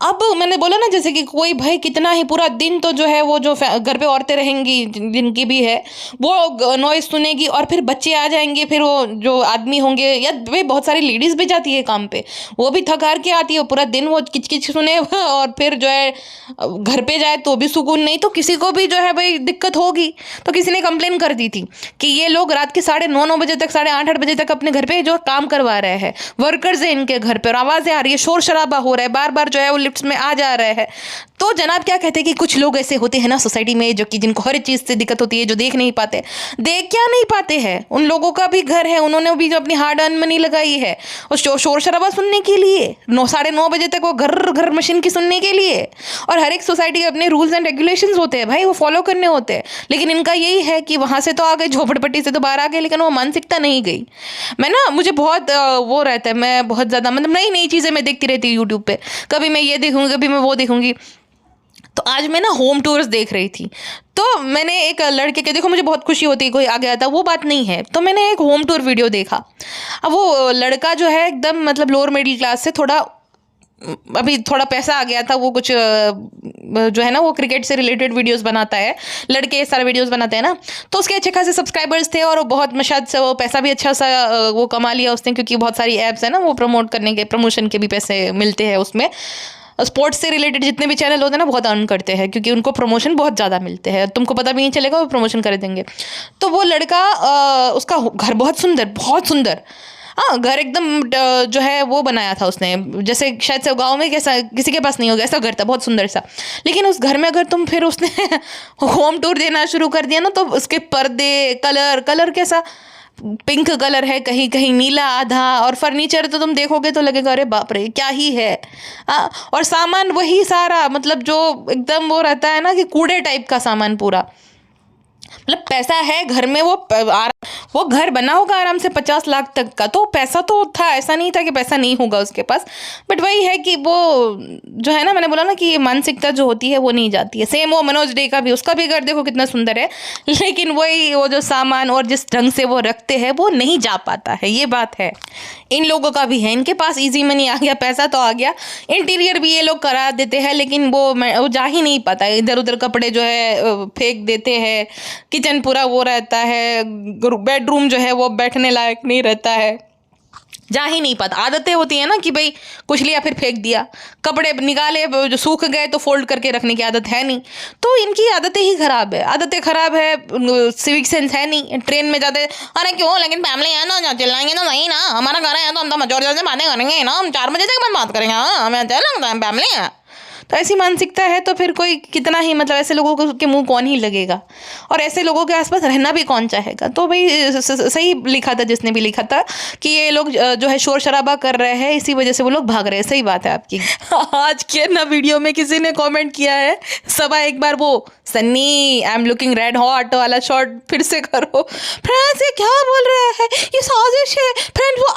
अब मैंने बोला ना जैसे कि कोई भाई कितना ही पूरा दिन तो जो है वो जो घर पे औरतें रहेंगी जिनकी भी है वो नॉइज सुनेगी, और फिर बच्चे आ जाएंगे, फिर वो जो आदमी होंगे या भाई बहुत सारी लेडीज़ भी जाती है काम पे, वो भी थक हार के आती है, पूरा दिन वो किचकिच सुने और फिर जो है घर पे जाए तो भी सुकून नहीं, तो किसी को भी जो है भाई दिक्कत होगी। तो किसी ने कंप्लेन कर दी थी कि ये लोग रात के 9:30 बजे तक 8:30 बजे तक अपने घर पे जो काम करवा रहे हैं, वर्कर्स है इनके घर पे, और आवाज़ें आ रही है, शोर शराबा हो रहा है, बार बार जो है वो लिफ्ट्स में आ जा रहे हैं। तो जनाब क्या कहते हैं कि कुछ लोग ऐसे होते हैं ना सोसाइटी में जो कि जिनको हर चीज़ से दिक्कत होती है, जो देख नहीं पाते। देख क्या नहीं पाते हैं, उन लोगों का भी घर है, उन्होंने भी जो अपनी हार्ड अर्न मनी लगाई है उस शोर शराबा सुनने के लिए, 9 बजे तक वो घर मशीन की सुनने के लिए। और हर एक सोसाइटी के अपने रूल्स एंड रेगुलेशंस होते हैं भाई, वो फॉलो करने होते हैं। लेकिन इनका यही है कि वहाँ से तो आ गए, झोपड़पट्टी से तो बाहर आ गए, लेकिन वो मानसिकता नहीं गई। मैं ना मुझे बहुत वो रहता है, मैं बहुत ज़्यादा मतलब नई नई चीज़ें मैं देखती रहती हूँ यूट्यूब पे, कभी मैं ये देखूँगी कभी मैं वो देखूँगी। तो आज मैं ना होम टूर्स देख रही थी, तो मैंने एक लड़के के, देखो मुझे बहुत खुशी होती है कोई आ गया था, वो बात नहीं है, तो मैंने एक होम टूर वीडियो देखा। अब वो लड़का जो है एकदम मतलब लोअर मिडिल क्लास से, थोड़ा अभी थोड़ा पैसा आ गया था, वो कुछ जो है ना वो क्रिकेट से रिलेटेड वीडियोस बनाता है, लड़के सारे वीडियोस बनाते हैं ना, तो उसके अच्छे खासे सब्सक्राइबर्स थे और वो बहुत शायद से वो पैसा भी अच्छा सा वो कमा लिया उसने, क्योंकि बहुत सारी ऐप्स है ना वो प्रमोशन के भी पैसे मिलते हैं उसमें। स्पोर्ट्स से रिलेटेड जितने भी चैनल होते हैं ना बहुत अर्न करते हैं, क्योंकि उनको प्रमोशन बहुत ज़्यादा मिलते हैं, तुमको पता भी नहीं चलेगा, वो प्रमोशन कर देंगे। तो वो लड़का उसका घर बहुत सुंदर, हाँ घर एकदम जो है वो बनाया था उसने, जैसे शायद से गांव में कैसा किसी के पास नहीं होगा ऐसा घर था, बहुत सुंदर सा। लेकिन उस घर में अगर तुम फिर उसने होम टूर देना शुरू कर दिया ना, तो उसके पर्दे कलर कैसा पिंक कलर है, कहीं कहीं नीला आधा, और फर्नीचर तो तुम देखोगे तो लगेगा अरे बाप रे क्या ही है। और सामान वही सारा, मतलब जो एकदम वो रहता है ना कि कूड़े टाइप का सामान पूरा, मतलब पैसा है घर में, वो घर बना होगा आराम से 50 लाख तक का, तो पैसा तो था, ऐसा नहीं था कि पैसा नहीं होगा उसके पास। बट वही है कि वो जो है ना, मैंने बोला ना कि ये मानसिकता जो होती है वो नहीं जाती है। सेम वो मनोज डे का भी, उसका भी घर देखो कितना सुंदर है, लेकिन वही वो जो सामान और जिस ढंग से वो रखते हैं वो नहीं जा पाता है, ये बात है। इन लोगों का भी है, इनके पास इजी मनी आ गया, पैसा तो आ गया, इंटीरियर भी ये लोग करा देते हैं, लेकिन वो जा ही नहीं पाता। इधर उधर कपड़े जो है फेंक देते हैं, किचन पूरा वो रहता है, बेडरूम जो है वो बैठने लायक नहीं रहता है, जा ही नहीं पाता। आदतें होती हैं ना कि भाई कुछ लिया फिर फेंक दिया, कपड़े निकाले जो सूख गए तो फोल्ड करके रखने की आदत है नहीं, तो इनकी आदतें ही खराब है, सिविक सेंस है नहीं। ट्रेन में जाते अरे क्यों, लेकिन फैमिली है ना, चिल्लाएंगे ना, नहीं ना हमारा घर है तो हम तो मजोर से बातें करेंगे ना, हम 4 बजे तक बात करेंगे, हाँ हमें अच्छा लगता है, फैमिली है। तो ऐसी मानसिकता है तो फिर कोई कितना ही मतलब ऐसे लोगों के मुंह कौन ही लगेगा, और ऐसे लोगों के आसपास रहना भी कौन चाहेगा। तो भाई सही लिखा था जिसने भी लिखा था कि ये लोग जो है शोर शराबा कर रहे हैं, इसी वजह से वो लोग भाग रहे हैं। सही बात है आपकी। आज के ना वीडियो में किसी ने कॉमेंट किया है, सबा एक बार वो Sunny I am looking red hot वाला शॉट फिर से करो। फ्रेंड्स ये क्या बोल रहे हैं, ये साजिश है फ्रेंड्स, वो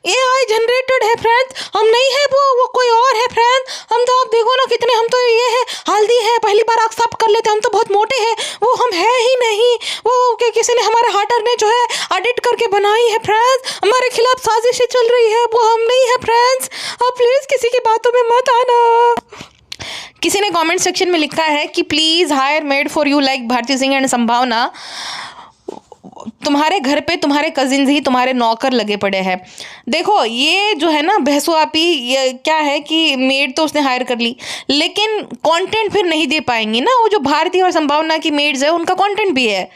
AI जनरेटेड है फ्रेंड्स, हम नहीं है वो कोई और है फ्रेंड्स, हम तो आप देखो ना कितने, हम तो ये है हल्दी है, पहली बार एक्सेप्ट कर लेते, हम तो बहुत मोटे हैं, वो हम है ही नहीं, वो किसी ने हमारे हार्टर ने जो है एडिट करके बनाई है फ्रेंड्स, हमारे खिलाफ साजिशें चल रही है, वो हम नहीं है फ्रेंड्स, आप प्लीज़ किसी की बातों में मत आना। किसी ने कमेंट सेक्शन में लिखा है कि please hire maid for you like Bharti Singh and Sambhavna, तुम्हारे घर पे तुम्हारे कजिन्स ही तुम्हारे नौकर लगे पड़े हैं। देखो ये जो है ना बहसुआपी, ये क्या है कि मेड तो उसने हायर कर ली, लेकिन कंटेंट फिर नहीं दे पाएंगी ना, वो जो भारती और संभावना की मेड्स है उनका कंटेंट भी है,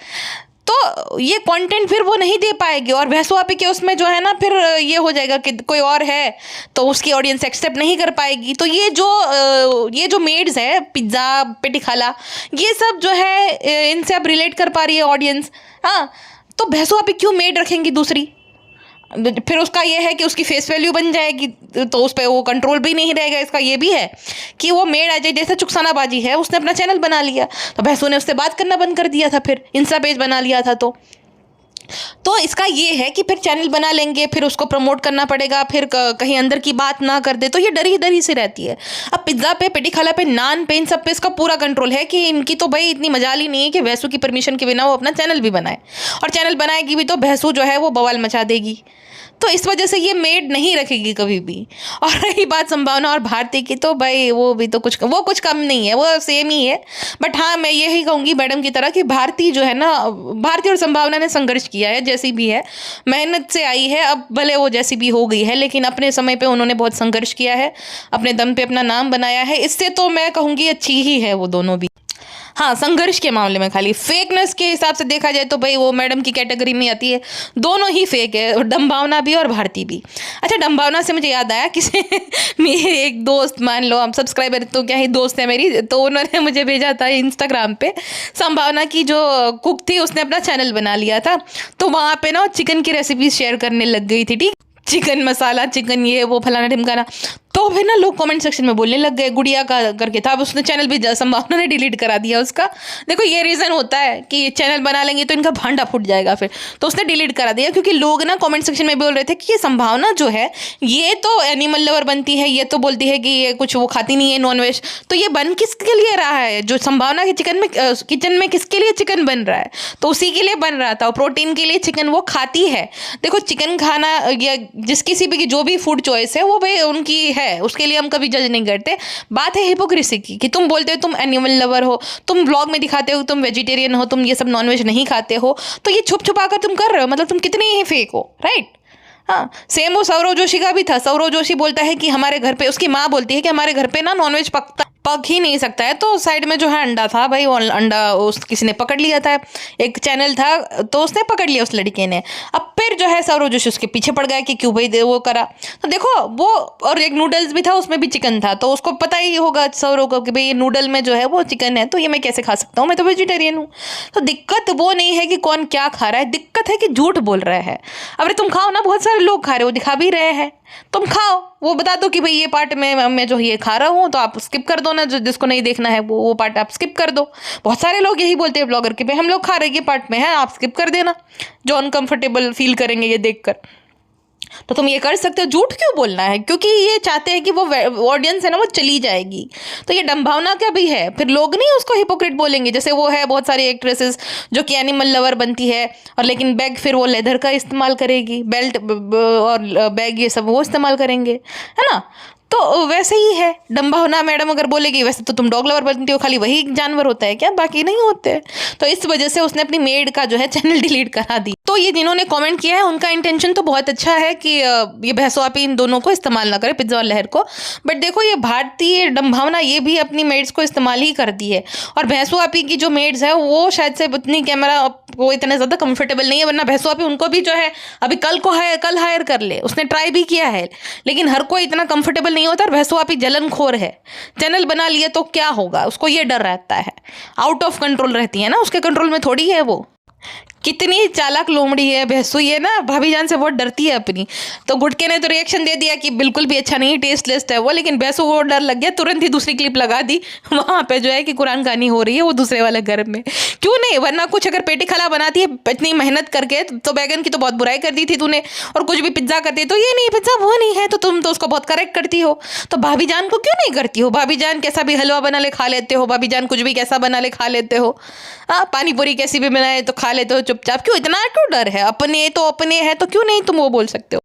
तो ये कंटेंट फिर वो नहीं दे पाएगी, और बहसुआपी के उसमें जो है ना फिर ये हो जाएगा कि कोई और है तो उसकी ऑडियंस एक्सेप्ट नहीं कर पाएगी। तो ये जो मेड्स है, पिज्ज़ा पेटी खाला, ये सब जो है इनसे अब रिलेट कर पा रही है ऑडियंस। हाँ तो बहसुआपी क्यों मेड रखेंगी दूसरी, फिर उसका ये है कि उसकी फेस वैल्यू बन जाएगी, तो उस पर वो कंट्रोल भी नहीं रहेगा। इसका ये भी है कि वो मेड अजय जैसा चुकसानाबाजी है, उसने अपना चैनल बना लिया तो भैंसू ने उससे बात करना बंद कर दिया था, फिर इंस्टा पेज बना लिया था। तो इसका ये है कि फिर चैनल बना लेंगे, फिर उसको प्रमोट करना पड़ेगा, फिर कहीं अंदर की बात ना कर दे, तो ये डरी डरी से रहती है। अब पिज्ज़ा पे, पेटी खाला पे, नान पे, इन सब पे इसका पूरा कंट्रोल है कि इनकी तो भाई इतनी मजाल ही नहीं है कि भैंसू की परमिशन के बिना वो अपना चैनल भी बनाए, और चैनल बनाएगी भी तो भैंसू जो है वो बवाल मचा देगी। तो इस वजह से ये मेड नहीं रखेगी कभी भी। और रही बात संभावना और भारती की, तो भाई वो भी तो वो कुछ कम नहीं है, वो सेम ही है। बट हाँ, मैं यही कहूँगी मैडम की तरह कि भारती जो है ना, भारती और संभावना ने संघर्ष किया है, जैसी भी है मेहनत से आई है। अब भले वो जैसी भी हो गई है, लेकिन अपने समय पे उन्होंने बहुत संघर्ष किया है, अपने दम पे अपना नाम बनाया है। इससे तो मैं कहूँगी अच्छी ही है वो दोनों भी। हाँ, संघर्ष के मामले में खाली फेकनेस के हिसाब से देखा जाए तो भाई वो मैडम की कैटेगरी में आती है, दोनों ही फेक है, डम्भावना भी और भारती भी। अच्छा, डम्भावना से मुझे याद आया, किसी मेरे एक दोस्त, मान लो हम सब्सक्राइबर तो क्या ही दोस्त है मेरी, तो उन्होंने मुझे भेजा था इंस्टाग्राम पे, संभावना की जो कुक थी उसने अपना चैनल बना लिया था, तो वहाँ पे ना चिकन की रेसिपी शेयर करने लग गई थी, ठीक, चिकन मसाला, चिकन ये वो फलाना ढिमकाना। तो फिर ना लोग कमेंट सेक्शन में बोलने लग गए, गुड़िया का करके था, अब उसने चैनल भी संभावना ने डिलीट करा दिया उसका। देखो ये रीज़न होता है कि चैनल बना लेंगे तो इनका भांडा फूट जाएगा, फिर तो उसने डिलीट करा दिया, क्योंकि लोग ना कमेंट सेक्शन में बोल रहे थे कि ये संभावना जो है ये तो एनिमल लवर बनती है, ये तो बोलती है कि ये कुछ वो खाती नहीं है नॉनवेज, तो ये बन किसके लिए रहा है? जो संभावना के किचन में किसके लिए चिकन बन रहा है? तो उसी के लिए बन रहा था, और प्रोटीन के लिए चिकन वो खाती है। देखो चिकन खाना या जिस किसी भी की जो भी फूड चॉइस है वो भाई उनकी है, उसके लिए हम कभी जज नहीं करते। बात है हिपोक्रेसी की, कि तुम बोलते हो तुम एनिमल लवर हो, तुम ब्लॉग में दिखाते हो तुम वेजिटेरियन हो, तुम ये सब नॉनवेज नहीं खाते हो, तो ये छुप छुपा कर तुम कर रहे हो, मतलब तुम कितने ही फेक हो, राइट? हाँ, सेम वो सौरव जोशी का भी था। सौरव जोशी बोलता है कि हमारे घर पे, उसकी माँ बोलती है कि हमारे घर पे ना नॉनवेज पक ही नहीं सकता है, तो साइड में जो है अंडा था भाई, वो अंडा उस किसी ने पकड़ लिया था, एक चैनल था तो उसने पकड़ लिया उस लड़के ने। अब फिर जो है सौरव जोशी उसके पीछे पड़ गया कि क्यों भाई वो करा, तो देखो वो, और एक नूडल्स भी था उसमें भी चिकन था, तो उसको पता ही होगा सौरव को कि भाई ये नूडल में जो है वो चिकन है, तो ये मैं कैसे खा सकता हूँ, मैं तो वेजिटेरियन हूँ। तो दिक्कत वो नहीं है कि कौन क्या खा रहा है, दिक्कत है कि झूठ बोल रहा है। अरे तुम खाओ ना, बहुत सारे लोग खा रहे हो, दिखा भी रहे हैं, तुम खाओ, वो बता दो कि भाई ये पार्ट में मैं जो ये खा रहा हूँ, तो आप स्किप कर दो ना, जिसको नहीं देखना है वो पार्ट आप स्किप कर दो। बहुत सारे लोग यही बोलते हैं ब्लॉगर के, भाई हम लोग खा रहे हैं, ये पार्ट में है, आप स्किप कर देना, जो अनकंफर्टेबल फील करेंगे ये देखकर। तो तुम ये कर सकते हो, झूठ क्यों बोलना है? क्योंकि ये चाहते हैं कि वो ऑडियंस है ना वो चली जाएगी। तो ये डम्भावना का भी है, फिर लोग नहीं उसको हिपोक्रेट बोलेंगे। जैसे वो है बहुत सारी एक्ट्रेसेस जो कि एनिमल लवर बनती है, और लेकिन बैग फिर वो लेदर का इस्तेमाल करेगी, बेल्ट और बैग ये सब वो इस्तेमाल करेंगे, है ना? तो वैसे ही है, डम्भावना मैडम अगर बोलेगी वैसे तो तुम डॉग लवर बनती हो, खाली वही जानवर होता है क्या, बाकी नहीं होते? तो इस वजह से उसने अपनी मेड का जो है चैनल डिलीट करा दी। तो ये जिन्होंने कमेंट किया है उनका इंटेंशन तो बहुत अच्छा है कि ये भैंसो आपी इन दोनों को इस्तेमाल ना करे, पिज्जा और लहर को। बट देखो ये भारतीय डम्भावना ये भी अपनी मेड्स को इस्तेमाल ही करती है, और भैंसो आपी की जो मेड्स है वो शायद से उतनी कैमरा वो इतने ज़्यादा कंफर्टेबल नहीं है, वरना भैंसो आपी उनको भी जो है अभी कल हायर कर ले, उसने ट्राई भी किया है, लेकिन हर कोई इतना कंफर्टेबल नहीं होता। और भैंसो आपी जलनखोर है, चैनल बना लिए तो क्या होगा, उसको ये डर रहता है, आउट ऑफ कंट्रोल रहती है ना, उसके कंट्रोल में थोड़ी है वो। कितनी चालाक लोमड़ी है भैंसू, ये ना भाभी जान से बहुत डरती है अपनी। तो गुटके ने तो रिएक्शन दे दिया कि बिल्कुल भी अच्छा नहीं, टेस्टलेस है वो, लेकिन भैंसू को डर लग गया, तुरंत ही दूसरी क्लिप लगा दी वहाँ पे जो है कि कुरान कहानी हो रही है वो दूसरे वाले घर में। क्यों नहीं, वरना कुछ अगर पेटी खला बनाती है इतनी मेहनत करके, तो बैगन की तो बहुत बुराई कर दी थी तूने, और कुछ भी पिज्जा करती तो ये नहीं पिज्जा वो नहीं है, तो तुम तो उसको बहुत करेक्ट करती हो। तो भाभी जान को क्यों नहीं करती हो? भाभी जान कैसा भी हलवा बना ले खा लेते हो, भाभी जान कुछ भी कैसा बना ले खा लेते हो, हाँ पानी पूरी कैसी भी बनाए तो खा लेते हो चुपचाप। क्यों इतना क्यों डर है? अपने तो अपने हैं तो क्यों नहीं तुम वो बोल सकते हो?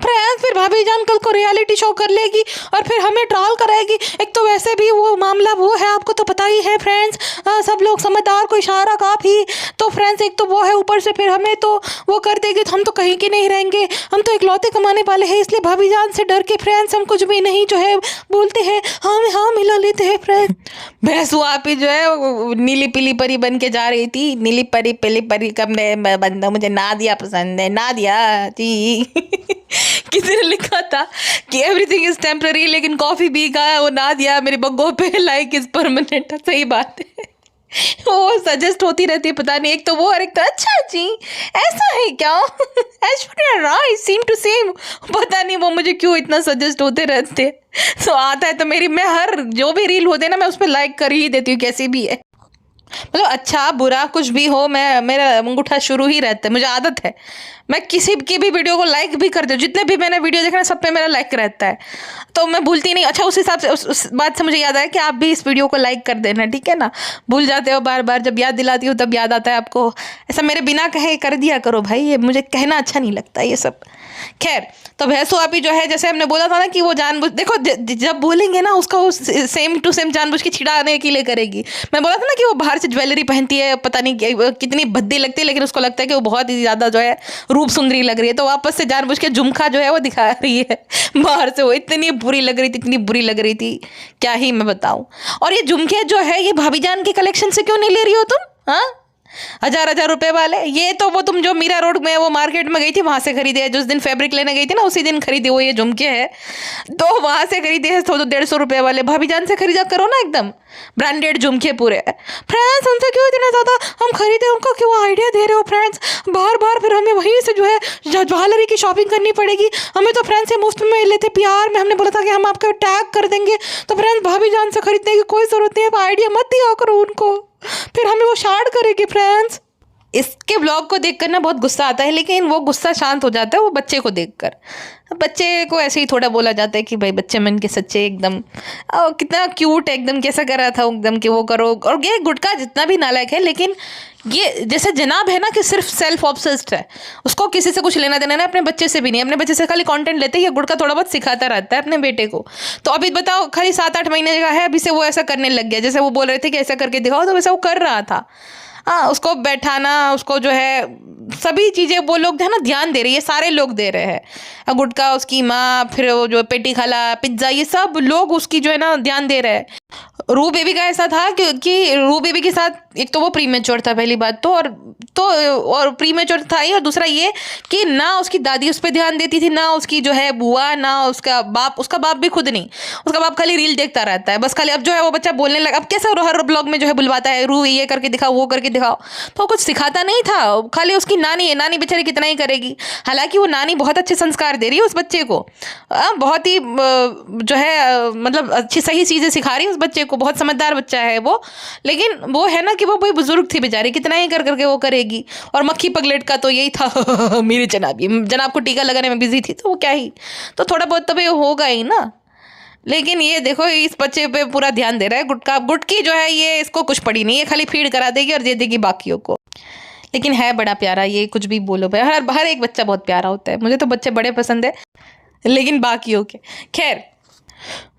फ्रेंड्स फिर भाभी जान कल को रियलिटी शो कर लेगी और फिर हमें ट्रोल कराएगी। एक तो वैसे भी वो मामला वो है, आपको तो पता ही है फ्रेंड्स, सब लोग समझदार को इशारा काफ़ी। तो फ्रेंड्स एक तो वो है, ऊपर से फिर हमें तो वो कर देगी, तो हम तो कहीं के नहीं रहेंगे, हम तो इकलौते कमाने वाले हैं, इसलिए भाभी जान से डर के फ्रेंड्स हम कुछ भी नहीं जो है बोलते हैं, हाँ मिला लेते हैं फ्रेंड्स। भैंसू आप ही जो है नीली पीली परी बन के जा रही थी, नीली परी पीली परी कब बंदा, मुझे नादिया पसंद है, नादिया जी किसी ने लिखा था कि एवरीथिंग इज टेम्पररी, लेकिन कॉफी भी का वो नादिया मेरे बग्गों पे लाइक इज परमानेंट। सही बात है। वो सजेस्ट होती रहती है, पता नहीं, एक तो वो और एक तो अच्छा जी ऐसा है क्या, Aishwarya Rai same to same, पता नहीं वो मुझे क्यों इतना सजेस्ट होते रहते। तो आता है तो मैं हर जो भी रील होते हैं ना, मैं उस पर लाइक कर ही देती हूँ कैसी भी है। मतलब अच्छा बुरा कुछ भी हो, मेरा अंगूठा शुरू ही रहता है, मुझे आदत है। मैं किसी की भी वीडियो को लाइक भी करती हूँ, जितने भी मैंने वीडियो देखा ना सब पे मेरा लाइक रहता है, तो मैं भूलती नहीं। अच्छा उस हिसाब से उस बात से मुझे याद आया कि आप भी इस वीडियो को लाइक कर देना, ठीक है ना। भूल जाते हो बार बार, जब याद दिलाती हूँ तब याद आता है आपको। ऐसा मेरे बिना कहे कर दिया करो भाई, ये मुझे कहना अच्छा नहीं लगता ये सब। खैर, तो भैंसो आपी जो है, जैसे हमने बोला था ना कि वो जानबूझ, देखो जब बोलेंगे ना उसका वो सेम टू सेम जानबूझ के छिड़ाने के लिए करेगी। मैं बोला था ना कि वो बाहर से ज्वेलरी पहनती है, पता नहीं कितनी भद्दी लगती है, लेकिन उसको लगता है कि वो बहुत ही ज़्यादा जो है रूप सुंदरी लग रही है, तो वापस से जानबूझ के झुमका जो है वो दिखा रही है बाहर से। वो इतनी बुरी लग रही थी, इतनी बुरी लग रही थी, क्या ही मैं बताऊँ। और ये झुमके जो है ये भाभी जान के कलेक्शन से क्यों नहीं ले रही हो तुम, हाँ? 1000 रुपए वाले, ये तो वो तुम जो मीरा रोड में वो मार्केट में गई थी वहां से खरीदे है, जिस दिन फैब्रिक लेने गई थी ना उसी दिन खरीदे वो ये झुमके है, तो वहां से खरीदे हैं। तो 150 रुपए वाले भाभी जान से खरीदा करो ना, एकदम ब्रांडेड झुमके पूरे। फ्रेंड्स उनसे क्यों इतना ज़्यादा हम खरीदे, उनको क्यों आइडिया दे रहे हो फ्रेंड्स, बार बार फिर हमें वहीं से जो है ज्वेलरी की शॉपिंग करनी पड़ेगी। हमें तो फ्रेंड्स से मुफ्त में लेते प्यार में, हमने बोला था कि हम आपका टैग कर देंगे, तो फ्रेंड्स भाभी जान से खरीदने की कोई ज़रूरत नहीं है, आइडिया मत दिया करो उनको, फिर हमें वो शार्ट करेगी फ्रेंड्स। इसके ब्लॉग को देखकर ना बहुत गुस्सा आता है, लेकिन वो गुस्सा शांत हो जाता है वो बच्चे को देखकर। बच्चे को ऐसे ही थोड़ा बोला जाता है कि भाई बच्चे मन के सच्चे, एकदम कितना क्यूट है, एकदम कैसा कर रहा था एकदम कि वो करो। और ये गुटका जितना भी नालायक है, लेकिन ये जैसे जनाब है ना कि सिर्फ सेल्फ ऑब्सेस्ड है, उसको किसी से कुछ लेना देना नहीं, अपने बच्चे से भी नहीं, अपने बच्चे से खाली कंटेंट लेते ही ये गुटका थोड़ा बहुत सिखाता रहता है अपने बेटे को। तो अभी बताओ खाली 7-8 महीने का है, अभी से वो ऐसा करने लग गया, जैसे वो बोल रहे थे कि ऐसा करके दिखाओ, तो वैसा वो कर रहा था। हाँ, उसको बैठाना, उसको जो है सभी चीज़ें वो लोग जो है ना ध्यान दे रही है, सारे लोग दे रहे हैं, गुटका उसकी माँ, फिर वो जो पेटी खाला, पिज्ज़ा, ये सब लोग उसकी जो है ना ध्यान दे रहे हैं। रू बेबी का ऐसा था कि रू बेबी के साथ एक तो वो प्रीमेच्योर था पहली बात तो, और प्रीमेच्योर था ही, और दूसरा ये कि ना उसकी दादी उस पर ध्यान देती थी, ना उसकी जो है बुआ, ना उसका बाप भी खुद नहीं, उसका बाप खाली रील देखता रहता है बस खाली। अब जो है वो बच्चा बोलने लगा, अब कैसे हर ब्लॉग में जो है बुलवाता है रू ये करके दिखाओ वो करके दिखाओ, तो कुछ सिखाता नहीं था, खाली उसकी नानी है, नानी बेचारी कितना ही करेगी। हालांकि वो नानी बहुत अच्छे संस्कार दे रही है उस बच्चे को, बहुत ही जो है मतलब अच्छी सही चीज़ें सिखा रही है उस बच्चे को, बहुत समझदार बच्चा है वो। लेकिन वो है ना कि वो कोई बुजुर्ग थी बेचारी, कितना ही कर करके वो करेगी। और मक्खी पगलेट का तो यही था मेरे जनाब को टीका लगाने में बिजी थी, तो वो क्या ही, तो थोड़ा बहुत तो ये होगा ही ना। लेकिन ये देखो इस बच्चे पे पूरा ध्यान दे रहा है, गुटकी जो है ये इसको कुछ पड़ी नहीं है, खाली फीड करा देगी और दे देगी बाकियों को। लेकिन है बड़ा प्यारा, ये कुछ भी बोलो भाई, हर एक बच्चा बहुत प्यारा होता है, मुझे तो बच्चे बड़े पसंद है, लेकिन बाकियों के। खैर,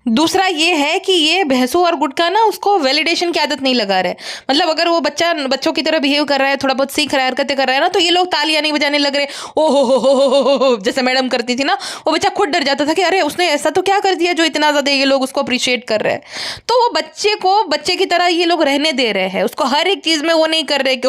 दूसरा ये है कि ये भैंसों और गुटका ना उसको वैलिडेशन की आदत नहीं लगा रहे। मतलब अगर वो बच्चों की तरह बिहेव कर रहा है, थोड़ा बहुत सीख रहा है, हरकतें कर रहा है ना, तो ये लोग तालियां नहीं बजाने लग रहे, ओ हो, जैसे मैडम करती थी ना, वो बच्चा खुद डर जाता था कि अरे उसने ऐसा तो क्या कर दिया जो इतना ज़्यादा ये लोग उसको अप्रिशिएट कर रहे हैं। तो वो बच्चे को बच्चे की तरह ये लोग रहने दे रहे हैं, उसको हर एक चीज़ में वो नहीं कर रहे कि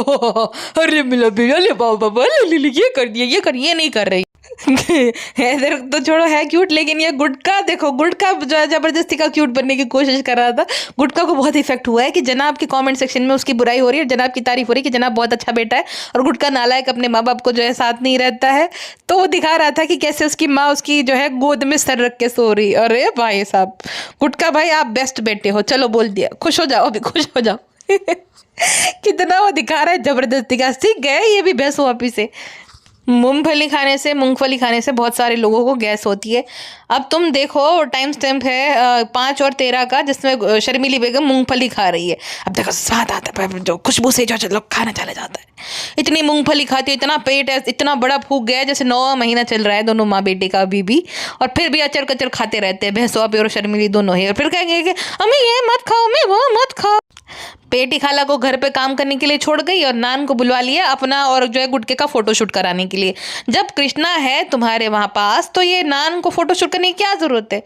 अरे मिला भैया ले बाबा ये कर दिया, ये नहीं कर रही। इधर तो छोड़ो है क्यूट, लेकिन ये गुटका देखो, गुटका जो है जबरदस्ती का क्यूट बनने की कोशिश कर रहा था। गुटका को बहुत इफेक्ट हुआ है कि जनाब के कमेंट सेक्शन में उसकी बुराई हो रही है, जनाब की तारीफ हो रही है कि जनाब बहुत अच्छा बेटा है, और गुटका नालायक अपने माँ बाप को जो है साथ नहीं रहता है। तो वो दिखा रहा था कि कैसे उसकी माँ उसकी जो है गोद में सर रख के सो रही। अरे भाई साहब, गुटका भाई आप बेस्ट बेटे हो, चलो बोल दिया, खुश हो जाओ, अभी खुश हो जाओ। कितना वो दिखा रहा है जबरदस्ती का, सीख गए ये भी भैंसों वापी से। मूंगफली खाने से बहुत सारे लोगों को गैस होती है। अब तुम देखो टाइम स्टैम्प है 5 और 13 का, जिसमें शर्मीली बेगम मूंगफली खा रही है। अब देखो स्वाद आता है, जो खुशबू से जो लोग खाना चले जाता है। इतनी मूंगफली खाती है, इतना पेट है, इतना बड़ा फूक गया है, जैसे 9वां महीना चल रहा है दोनों माँ बेटे का अभी भी, और फिर भी अचर कचर खाते रहते हैं भैंसों और शर्मीली दोनों ही। और फिर कहेंगे कि हमें ये मत खाओ, मैं वो मत खाओ। पेटी खाला को घर पे काम करने के लिए छोड़ गई और नान को बुलवा लिया अपना और जो है गुटके का फोटोशूट कराने के लिए। जब कृष्णा है तुम्हारे वहाँ पास, तो ये नान को फोटोशूट करने की क्या जरूरत है?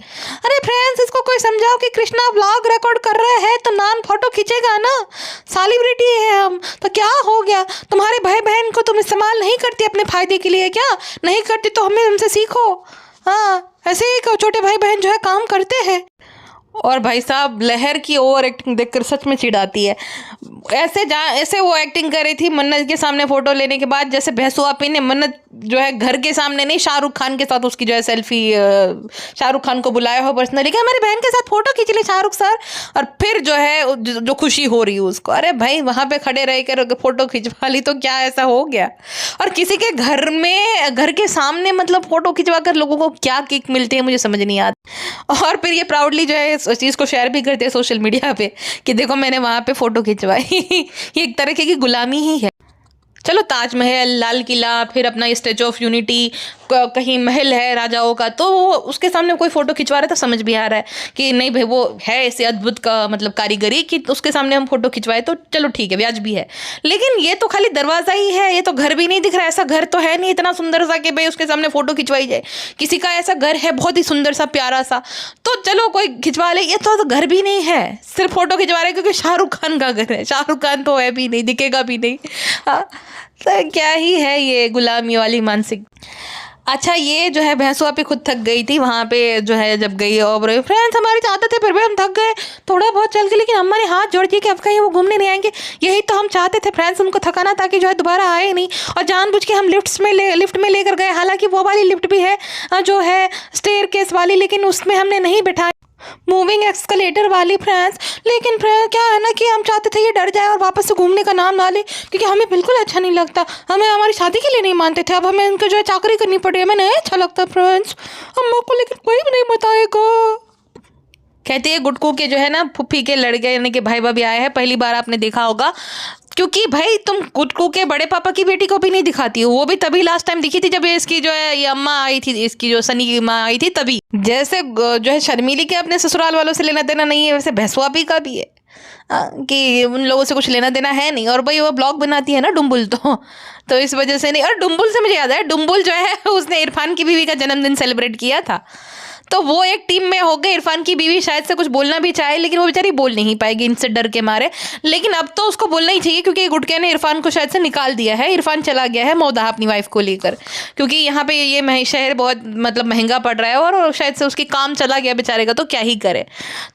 अरे फ्रेंड्स, इसको कोई समझाओ कि कृष्णा व्लॉग रिकॉर्ड कर रहा है तो नान फोटो खींचेगा ना, सेलिब्रिटी है हम, तो क्या हो गया? तुम्हारे भाई बहन को तुम इस्तेमाल नहीं करती अपने फायदे के लिए क्या? नहीं करती तो हमें उनसे सीखो। हाँ, ऐसे ही छोटे भाई बहन जो है काम करते हैं। और भाई साहब लहर की ओवर एक्टिंग देखकर सच में चिढ़ आती है। ऐसे वो एक्टिंग कर रही थी मन्नत के सामने फोटो लेने के बाद, जैसे भैंसुआ आपी ने मन्नत जो है घर के सामने नहीं, शाहरुख खान के साथ उसकी जो है सेल्फी, शाहरुख खान को बुलाया हो पर्सनली कि हमारी बहन के साथ फोटो खींच ले शाहरुख सर, और फिर जो है जो खुशी हो रही है उसको। अरे भाई वहां पे खड़े रह कर फोटो खिंचवा ली तो क्या ऐसा हो गया? और किसी के घर में, घर के सामने मतलब फोटो खिंचवा कर लोगों को क्या किक मिलती है मुझे समझ नहीं आता। और फिर ये प्राउडली जो है इस चीज़ को शेयर भी करते हैं सोशल मीडिया पे कि देखो मैंने वहाँ पे फोटो खिंचवाई। ये एक तरीके की गुलामी ही है। चलो ताजमहल, लाल किला, फिर अपना स्टैचू ऑफ यूनिटी, कहीं महल है राजाओं का, तो उसके सामने कोई फोटो खिंचवा रहा है तो समझ भी आ रहा है कि नहीं भाई वो है ऐसे अद्भुत का मतलब कारीगरी कि उसके सामने हम फोटो खिंचवाए तो चलो ठीक है, ब्याज भी है। लेकिन ये तो खाली दरवाज़ा ही है, ये तो घर भी नहीं दिख रहा। ऐसा घर तो है नहीं इतना सुंदर सा कि भाई उसके सामने फोटो खिंचवाई जाए। किसी का ऐसा घर है बहुत ही सुंदर सा प्यारा सा, तो चलो कोई खिंचवा ले। ये तो घर भी नहीं है, सिर्फ फोटो खिंचवा रहे क्योंकि शाहरुख खान का घर है। शाहरुख खान तो है भी नहीं, दिखेगा भी नहीं। तो क्या ही है ये गुलामी वाली मानसिक। अच्छा ये जो है भैंसुआ पे खुद थक गई थी वहाँ पे जो है जब गई, और फ्रेंड्स हमारे चाहते थे फिर भी हम थक गए, थोड़ा बहुत चल के, लेकिन अम्मा ने हाथ जोड़ दिए कि अब कहीं वो घूमने नहीं आएंगे। यही तो हम चाहते थे फ्रेंड्स, उनको थकाना ताकि जो है दोबारा आए नहीं। और जानबूझ के हम लिफ्ट में लेकर गए, हालांकि वो वाली लिफ्ट भी है जो है स्टेयरकेस वाली, लेकिन उसमें हमने नहीं बैठाया, मूविंग एक्सकलेटर वाली फ्रेंड्स। लेकिन फ्रेंड्स क्या है ना कि हम चाहते थे ये डर जाए और वापस से घूमने का नाम ना ले, क्योंकि हमें बिल्कुल अच्छा नहीं लगता। हमें हमारी शादी के लिए नहीं मानते थे, अब हमें इनको जो है चाकरी करनी पड़ी, हमें नहीं अच्छा लगता फ्रेंड्स अम्मा को, लेकिन कोई भी नहीं बताएगा। कहती है गुटकू के जो है ना फुफ्फी के लड़के यानी कि भाई भाभी आए हैं, पहली बार आपने देखा होगा, क्योंकि भाई तुम गुटकू के बड़े पापा की बेटी को भी नहीं दिखाती हो। वो भी तभी लास्ट टाइम दिखी थी जब ये इसकी जो है ये अम्मा आई थी, इसकी जो सनी की माँ आई थी तभी। जैसे जो है शर्मीली के अपने ससुराल वालों से लेना देना नहीं है, वैसे भैंसुआ भी का भी है कि उन लोगों से कुछ लेना देना है नहीं। और भाई वो ब्लॉग बनाती है ना डुम्बुल, तो इस वजह से नहीं। और डुम्बुल से मुझे याद है, डुम्बुल जो है उसने इरफान की बीवी का जन्मदिन सेलिब्रेट किया था, तो वो एक टीम में हो गए। इरफान की बीवी शायद से कुछ बोलना भी चाहे, लेकिन वो बेचारी बोल नहीं पाएगी इनसे डर के मारे। लेकिन अब तो उसको बोलना ही चाहिए क्योंकि गुटके ने इरफान को शायद से निकाल दिया है। इरफान चला गया है मौदा अपनी वाइफ को लेकर, क्योंकि यहाँ पे ये शहर बहुत मतलब महंगा पड़ रहा है और शायद से उसकी काम चला गया बेचारे का, तो क्या ही करे।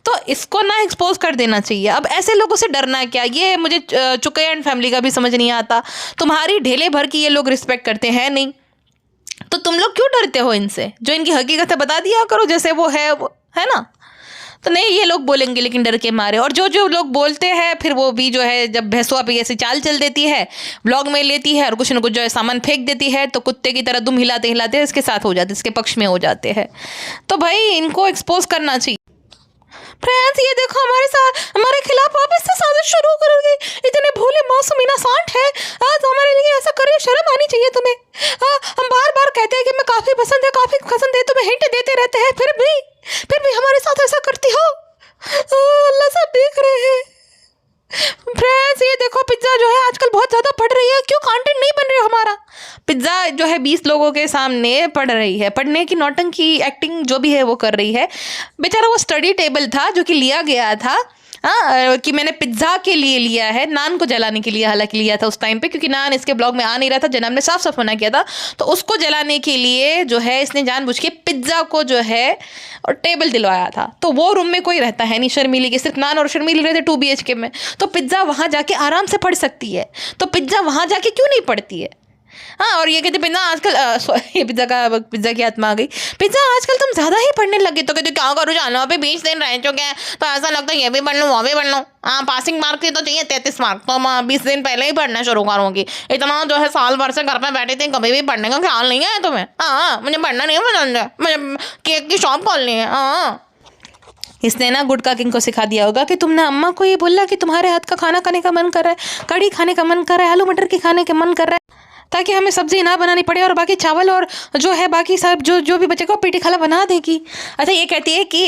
तो इसको ना एक्सपोज कर देना चाहिए। अब ऐसे लोगों से डरना क्या, ये मुझे चुकैन फैमिली का भी समझ नहीं आता। तुम्हारी ढेले भर की ये लोग रिस्पेक्ट करते हैं नहीं, तो तुम लोग क्यों डरते हो इनसे? जो इनकी हकीकत है बता दिया करो जैसे वो है ना। तो नहीं ये लोग बोलेंगे लेकिन डर के मारे, और जो लोग बोलते हैं फिर वो भी जो है जब भैंसुआ पे ऐसी चाल चल देती है, ब्लॉग में लेती है और कुछ न कुछ जो है सामान फेंक देती है, तो कुत्ते की तरह दुम हिलाते हिलाते इसके साथ हो जाते, इसके पक्ष में हो जाते हैं। तो भाई इनको एक्सपोज करना चाहिए। फ्रेंड्स ये देखो हमारे साथ हमारे खिलाफ वापस से साजिश शुरू कर गई। इतने भोले मासूम इनोसेंट है, आज हमारे लिए ऐसा करे, शर्म आनी चाहिए तुम्हें। हम बार बार कहते हैं कि मैं काफ़ी पसंद है, तुम्हें हिंट देते रहते हैं, फिर भी हमारे साथ ऐसा करती हो। अल्लाह सब देख रहे हैं। फ्रेंड्स ये देखो पिज्ज़ा जो है आजकल बहुत ज़्यादा पढ़ रही है, क्यों कंटेंट नहीं बन रहा हमारा। पिज्ज़ा जो है 20 लोगों के सामने पढ़ रही है, पढ़ने की नौटंकी एक्टिंग जो भी है वो कर रही है। बेचारा वो स्टडी टेबल था जो कि लिया गया था कि मैंने पिज्ज़ा के लिए लिया है, नान को जलाने के लिए हालांकि लिया था उस टाइम पे, क्योंकि नान इसके ब्लॉग में आ नहीं रहा था, जनाब ने साफ साफ मना किया था। तो उसको जलाने के लिए जो है इसने जानबूझ के पिज्ज़ा को जो है और टेबल दिलवाया था। तो वो रूम में कोई रहता है नहीं शर्मीली के, सिर्फ नान और शर्मीली रहते 2 BHK में, तो पिज्ज़ा वहाँ जाके आराम से पढ़ सकती है, तो पिज्ज़ा वहाँ जाके क्यों नहीं पढ़ती है। हाँ और ये कहते पिज्ज़ा आजकल ये पिज्ज़ा की आत्मा आ गई, पिज्ज़ा आजकल तुम ज़्यादा ही पढ़ने लगे, तो कहते क्या करूँ जानो पे 20 दिन रह चुके हैं, तो ऐसा लगता है ये भी पढ़ लूँ वो भी पढ़ लूँ। हाँ पासिंग मार्क की तो चाहिए 33 मार्क, तो मैं 20 दिन पहले ही पढ़ना शुरू करूँगी। इतना जो है साल भर से घर पे बैठी थी, कभी भी पढ़ने का ख्याल नहीं है तुम्हें। हाँ मुझे पढ़ना नहीं है, मुझे केक की शॉप खोलनी है। हाँ इसने ना गुटका किंग को सिखा दिया होगा कि तुमने अम्मा को ये बोला कि तुम्हारे हाथ का खाना खाने का मन कर रहा है, कढ़ी खाने का मन कर रहा है, आलू मटर की खाने का मन कर रहा है, ताकि हमें सब्जी ना बनानी पड़े और बाकी चावल और जो है बाकी सब जो भी बचेगा पीटी खाला बना देगी। अच्छा ये कहती है कि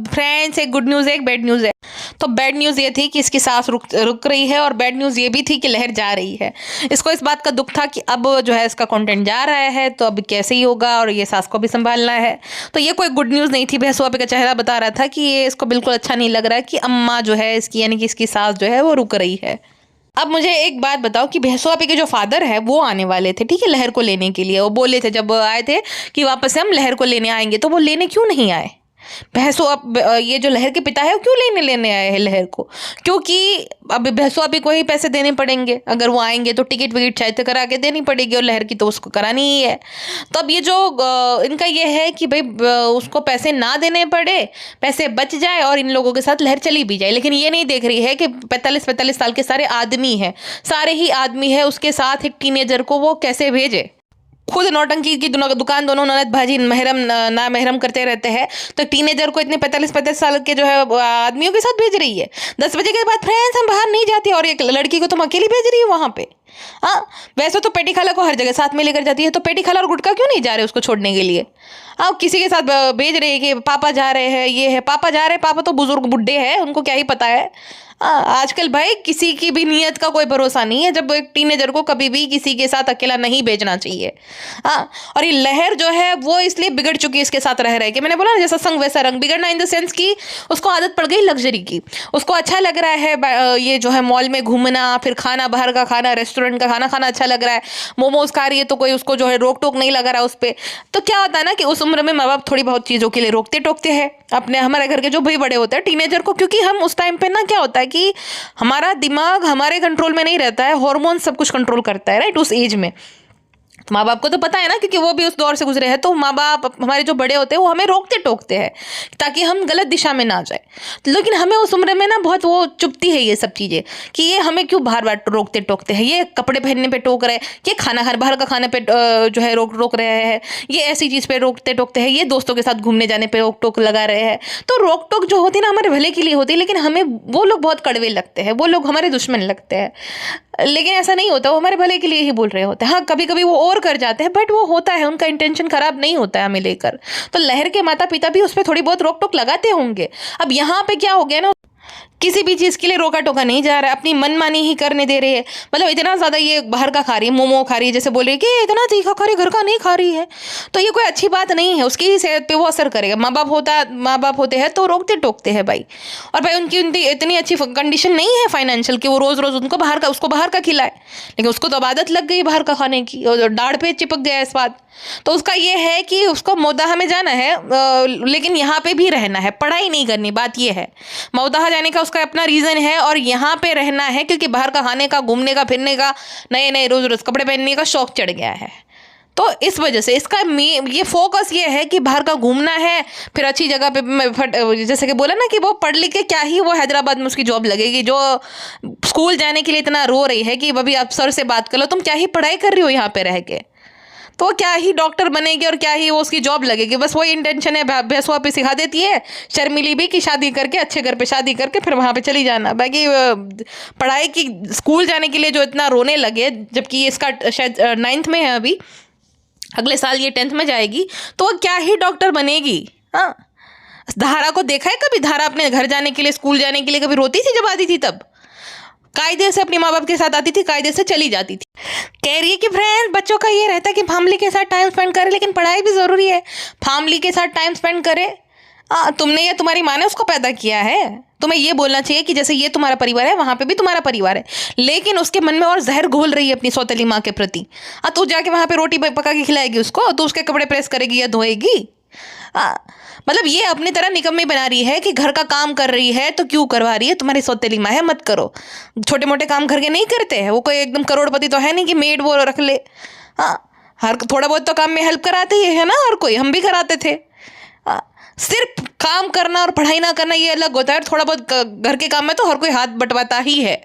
फ्रेंड्स एक गुड न्यूज़ है एक बैड न्यूज़ है। तो बैड न्यूज़ ये थी कि इसकी सांस रुक रही है, और बैड न्यूज़ ये भी थी कि लहर जा रही है। इसको इस बात का दुख था कि अब जो है इसका कंटेंट जा रहा है, तो अब कैसे ही होगा, और ये सांस को भी संभालना है। तो ये कोई गुड न्यूज़ नहीं थी। भैंसुआ पे का चेहरा बता रहा था कि ये इसको बिल्कुल अच्छा नहीं लग रहा है कि अम्मा जो है इसकी यानी कि इसकी सांस जो है वो रुक रही है। अब मुझे एक बात बताओ कि भैंसुआ पे के जो फादर है वो आने वाले थे, ठीक है, लहर को लेने के लिए। वो बोले थे जब आए थे कि वापस से हम लहर को लेने आएंगे, तो वो लेने क्यों नहीं आए? भैंसो अब ये जो लहर के पिता है वो क्यों लेने आए हैं लहर को? क्योंकि अब भैंसो अभी को ही पैसे देने पड़ेंगे, अगर वो आएंगे तो टिकट विकट शायद करा के देनी पड़ेगी, और लहर की तो उसको करानी ही है। तो अब ये जो इनका ये है कि भाई उसको पैसे ना देने पड़े, पैसे बच जाए और इन लोगों के साथ लहर चली भी जाए। लेकिन ये नहीं देख रही है कि 45-45 साल के सारे आदमी हैं, सारे ही आदमी है, उसके साथ एक टीनेजर को वो कैसे भेजे? खुद नौटंकी की दुकान दोनों ननद भाजी महरम ना महरम करते रहते हैं, तो टीनेजर को इतने 45-45 साल के जो है आदमियों के साथ भेज रही है। 10 बजे के बाद फ्रेंड्स हम बाहर नहीं जाते, और एक लड़की को तुम अकेली भेज रही हो वहां पे। हाँ, वैसे तो पेटी खाला को हर जगह साथ में लेकर जाती है, तो पेटी खाला और गुटका क्यों नहीं जा रहे उसको छोड़ने के लिए? हाँ, किसी के साथ भेज रहे हैं कि पापा जा रहे हैं, ये है पापा जा रहे हैं। पापा तो बुजुर्ग बुढ़े हैं, उनको क्या ही पता है। आजकल भाई किसी की भी नीयत का कोई भरोसा नहीं है, जब एक टीनेजर को कभी भी किसी के साथ अकेला नहीं भेजना चाहिए। हाँ, और ये लहर जो है वो इसलिए बिगड़ चुकी है इसके साथ रह रहे कि मैंने बोला ना, जैसा संग वैसा रंग। बिगड़ना इन द सेंस कि उसको आदत पड़ गई लग्जरी की, उसको अच्छा लग रहा है ये जो है मॉल में घूमना, फिर खाना, बाहर का खाना, रेस्टोरेंट का खाना खाना अच्छा लग रहा है, मोमोज खा रही है तो कोई उसको जो है रोक टोक नहीं लगा रहा उस पर। तो क्या होता है ना कि उस उम्र में माँ बाप थोड़ी बहुत चीज़ों के लिए रोकते टोकते हैं अपने, हमारे घर के जो भी बड़े होते हैं टीनेजर को, क्योंकि हम उस टाइम पे ना क्या होता है कि हमारा दिमाग हमारे कंट्रोल में नहीं रहता है, हार्मोन सब कुछ कंट्रोल करता है, राइट, उस एज में। तो माँ बाप को तो पता है ना, क्योंकि वो भी उस दौर से गुजरे हैं, तो माँ बाप हमारे जो बड़े होते हैं वो हमें रोकते टोकते हैं ताकि हम गलत दिशा में ना जाए। लेकिन हमें उस उम्र में ना बहुत वो चुभती है ये सब चीज़ें कि ये हमें क्यों बार बार रोकते टोकते हैं, ये कपड़े पहनने पे टोक रहे हैं, ये खाना बाहर का खाने पे जो है रोक रहे हैं, ये ऐसी चीज़ पे रोकते टोकते हैं, ये दोस्तों के साथ घूमने जाने पर रोक टोक लगा रहे हैं। तो रोक टोक जो होती है ना हमारे भले के लिए होती है, लेकिन हमें वो लोग बहुत कड़वे लगते हैं, वो लोग हमारे दुश्मन लगते हैं। लेकिन ऐसा नहीं होता, वो हमारे भले के लिए ही बोल रहे होते हैं। हाँ, कभी कभी वो और कर जाते हैं, बट वो होता है, उनका इंटेंशन खराब नहीं होता है हमें लेकर। तो लहर के माता पिता भी उस पर थोड़ी बहुत रोक टोक लगाते होंगे। अब यहाँ पे क्या हो गया ना, किसी भी चीज़ के लिए रोका टोका नहीं जा रहा है, अपनी मनमानी ही करने दे रही है। मतलब इतना ज़्यादा ये बाहर का खा रही है, मोमो खा रही है, जैसे बोल रही है कि इतना तीखा खा रही है, घर का नहीं खा रही है, तो ये कोई अच्छी बात नहीं है, उसकी ही सेहत पे वो असर करेगा। माँ बाप होते हैं तो रोकते टोकते हैं भाई, और भाई उनकी इतनी अच्छी कंडीशन नहीं है फाइनेंशियल कि वो रोज़ रोज़ उसको बाहर का खिलाए, लेकिन उसको तो आदत लग गई बाहर का खाने की, और दाढ़ पे चिपक गया है स्वाद। तो उसका ये है कि उसको मौदाह में जाना है, लेकिन यहाँ पे भी रहना है, पढ़ाई नहीं करनी। बात ये है, मौदाह जाने का उसका अपना रीज़न है, और यहाँ पे रहना है क्योंकि बाहर का खाने का, घूमने का, फिरने का, नए नए रोज़ रोज़ कपड़े पहनने का शौक चढ़ गया है। तो इस वजह से इसका ये फोकस ये है कि बाहर का घूमना है, फिर अच्छी जगह पे जैसे कि बोला ना कि वो पढ़ लिख के क्या ही वो हैदराबाद में उसकी जॉब लगेगी, जो स्कूल जाने के लिए इतना रो रही है कि अभी आप सर से बात कर लो, तुम क्या ही पढ़ाई कर रही हो यहाँ पे रह के, तो क्या ही डॉक्टर बनेगी और क्या ही वो उसकी जॉब लगेगी। बस वही इंटेंशन है, भैंसुआ पे सिखा देती है शर्मिली भी कि शादी करके अच्छे घर पे शादी करके फिर वहाँ पे चली जाना। बाकी पढ़ाई की, स्कूल जाने के लिए जो इतना रोने लगे, जबकि इसका शायद 9th में है अभी, अगले साल ये 10th में जाएगी, तो वो क्या ही डॉक्टर बनेगी। हाँ, धारा को देखा है कभी? धारा अपने घर जाने के लिए, स्कूल जाने के लिए कभी रोती थी? जब आती थी तब कायदे से अपने माँ बाप के साथ आती थी, कायदे से चली जाती थी। कह रही है कि फ्रेंड, बच्चों का ये रहता है कि फैमिली के साथ टाइम स्पेंड करें, लेकिन पढ़ाई भी ज़रूरी है, फैमिली के साथ टाइम स्पेंड करे। तुमने या तुम्हारी माँ ने उसको पैदा किया है, तुम्हें ये बोलना चाहिए कि जैसे ये तुम्हारा परिवार है, वहाँ पे भी तुम्हारा परिवार है, लेकिन उसके मन में और जहर घोल रही है अपनी सौतेली माँ के प्रति। तू जाके वहाँ पे रोटी पका के खिलाएगी उसको, तो उसके कपड़े प्रेस करेगी या धोएगी? मतलब ये अपनी तरह निकम्मी बना रही है कि घर का काम कर रही है तो क्यों करवा रही है, तुम्हारी सौतेली माँ है, मत करो। छोटे मोटे काम घर के नहीं करते हैं, वो कोई एकदम करोड़पति तो है नहीं कि मेड वो रख ले। हर थोड़ा बहुत तो काम में हेल्प कराते ही है ना, हर कोई, हम भी कराते थे। सिर्फ काम करना और पढ़ाई ना करना ये अलग होता है, थोड़ा बहुत घर के काम में तो हर कोई हाथ बटवाता ही है।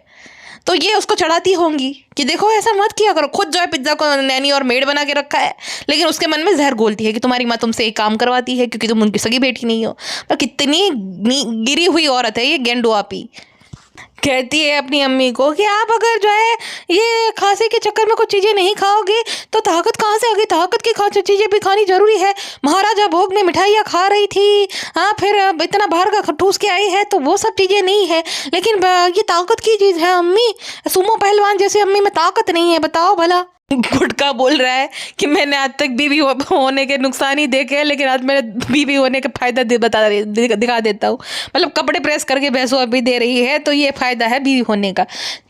तो ये उसको चढ़ाती होंगी कि देखो ऐसा मत किया करो। खुद जो है पिज्ज़ा को नैनी और मेड बना के रखा है, लेकिन उसके मन में जहर घोलती है कि तुम्हारी माँ तुमसे एक काम करवाती है क्योंकि तुम उनकी सगी बेटी नहीं हो। पर कितनी गिरी हुई औरत है ये गेंडू आपी। कहती है अपनी अम्मी को कि आप अगर जो है ये खांसी के चक्कर में कुछ चीज़ें नहीं खाओगे तो ताकत कहाँ से आ गई, ताकत की खांसी चीज़ें भी खानी जरूरी है। महाराजा भोग में मिठाइयाँ खा रही थी, फिर इतना बाहर का ठूस के आई है, तो वो सब चीज़ें नहीं है, लेकिन ये ताकत की चीज़ है अम्मी। सुमो पहलवान जैसे अम्मी में ताकत नहीं है, बताओ भला। गुटका बोल रहा है कि मैंने आज तक बीवी होने के नुकसान ही देखे हैं, लेकिन आज मैं बीवी होने के फायदा दिखा देता हूँ। मतलब कपड़े प्रेस करके भैंसों अभी दे रही है, तो ये फायदा है बीवी होने का।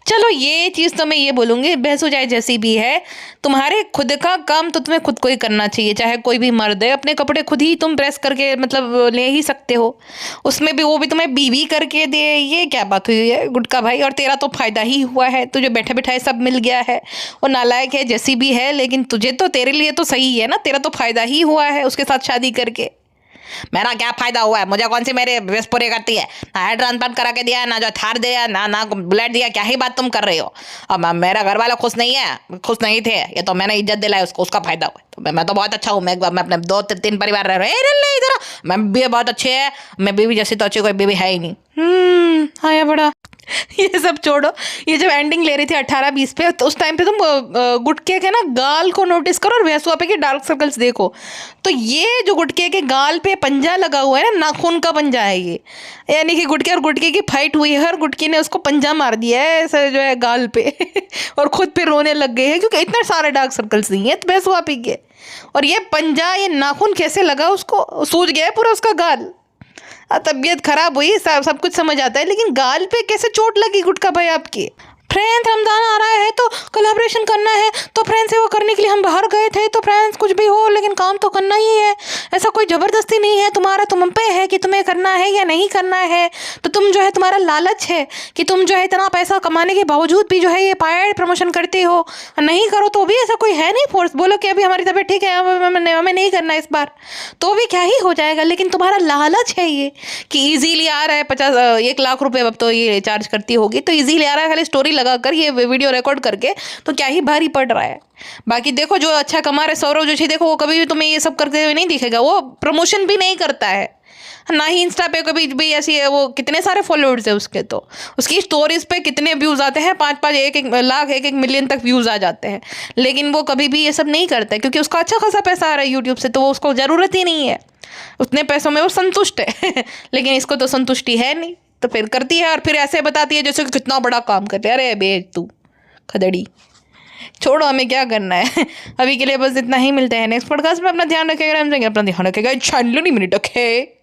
चलो ये चीज़ तो मैं ये बोलूँगी, बहसू चाहे जैसी भी है, तुम्हारे खुद का काम तो तुम्हें खुद को ही करना चाहिए। चाहे कोई भी मर्द है, अपने कपड़े खुद ही तुम प्रेस करके मतलब ले ही सकते हो। उसमें भी वो भी तुम्हें बीवी करके दे, ये क्या बात हुई है गुटका भाई। और तेरा तो फायदा ही हुआ है, तुझे बैठे बैठाए सब मिल गया है। वो नालायक है जैसी भी है, लेकिन तुझे तो, तेरे लिए तो सही है ना, तेरा तो फायदा ही हुआ है उसके साथ शादी करके। मेरा क्या फायदा हुआ है? मुझे कौन सी मेरी विश पूरी करती है? ना हेयर ट्रांसप्लांट करा के दिया है, ना जो थार दिया, ना बुलेट दिया। क्या ही बात तुम कर रही हो? अब मेरा घर वाला खुश नहीं है, खुश नहीं थे, ये तो मैंने इज्जत दिलाई उसको, उसका फायदा हुआ। तो मैं तो बहुत अच्छा हूँ। मैं अपने 2-3 परिवार रह रहे हैं इधर। मैं भी बहुत अच्छी है, मैं बीवी जैसी तो अच्छी कोई बीवी है ही नहीं। हाँ बड़ा ये सब छोड़ो। ये जब एंडिंग ले रही थी 18-20 पे, तो उस टाइम पे तुम गुटके के ना गाल को नोटिस करो और भैंसुआ पे के डार्क सर्कल्स देखो। तो ये जो गुटके के गाल पे पंजा लगा हुआ है ना, नाखून का पंजा है ये, यानी कि गुटके और गुटके की फाइट हुई है और गुटकी ने उसको पंजा मार दिया है ऐसे जो है गाल पे और खुद पे रोने लग गए हैं क्योंकि इतने सारे डार्क सर्कल्स नहीं है तो भैंसुआ पी के। और ये पंजा, ये नाखून कैसे लगा उसको, सूज गया पूरा उसका गाल। तबीयत खराब हुई, सब कुछ समझ आता है, लेकिन गाल पे कैसे चोट लगी गुटका भाई आपकी। फ्रेंड्स रमज़ान आ रहा है तो कोलैबोरेशन करना है, तो फ्रेंड्स से वो करने के लिए हम बाहर गए थे। तो फ्रेंड्स कुछ भी हो लेकिन काम तो करना ही है, ऐसा कोई ज़बरदस्ती नहीं है, तुम्हारा तुम पे है कि तुम्हें करना है या नहीं करना है। तो तुम जो है, तुम्हारा लालच है कि तुम जो है इतना पैसा कमाने के बावजूद भी जो है ये पायलट प्रमोशन करते हो, नहीं करो तो भी ऐसा कोई है नहीं फोर्स। बोलो कि अभी हमारी तबीयत ठीक है, हमें नहीं करना इस बार, तो भी क्या ही हो जाएगा। लेकिन तुम्हारा लालच है ये कि ईजीली आ रहा है 1 लाख रुपये अब तो ये चार्ज करती होगी, तो ईजीली आ रहा है, खाली स्टोरी लगाकर ये वीडियो रिकॉर्ड करके, तो क्या ही भारी पड़ रहा है। बाकी देखो जो अच्छा कमा रहे सौरव जोशी, देखो वो कभी भी तुम्हें ये सब करते हुए नहीं दिखेगा। वो प्रमोशन भी नहीं करता है, ना ही इंस्टा पे कभी भी ऐसी है। वो कितने सारे फॉलोअर्स है उसके, तो उसकी स्टोरीज पे कितने व्यूज़ आते हैं, 5-5 1-1 लाख 1-1 मिलियन तक व्यूज़ आ जाते हैं। लेकिन वो कभी भी ये सब नहीं करता है क्योंकि उसका अच्छा खासा पैसा आ रहा है यूट्यूब से, तो वो उसको ज़रूरत ही नहीं है, उतने पैसों में वो संतुष्ट है लेकिन इसको तो संतुष्टि है नहीं, तो फिर करती है और फिर ऐसे बताती है जैसे कि कितना बड़ा काम करते हैं। अरे बेच तू खदड़ी, छोड़ो, हमें क्या करना है अभी के लिए बस इतना ही। मिलते हैं नेक्स्ट पॉडकास्ट में। अपना ध्यान रखेगा, अपना ध्यान रखेगा। 96 मिनट ओके।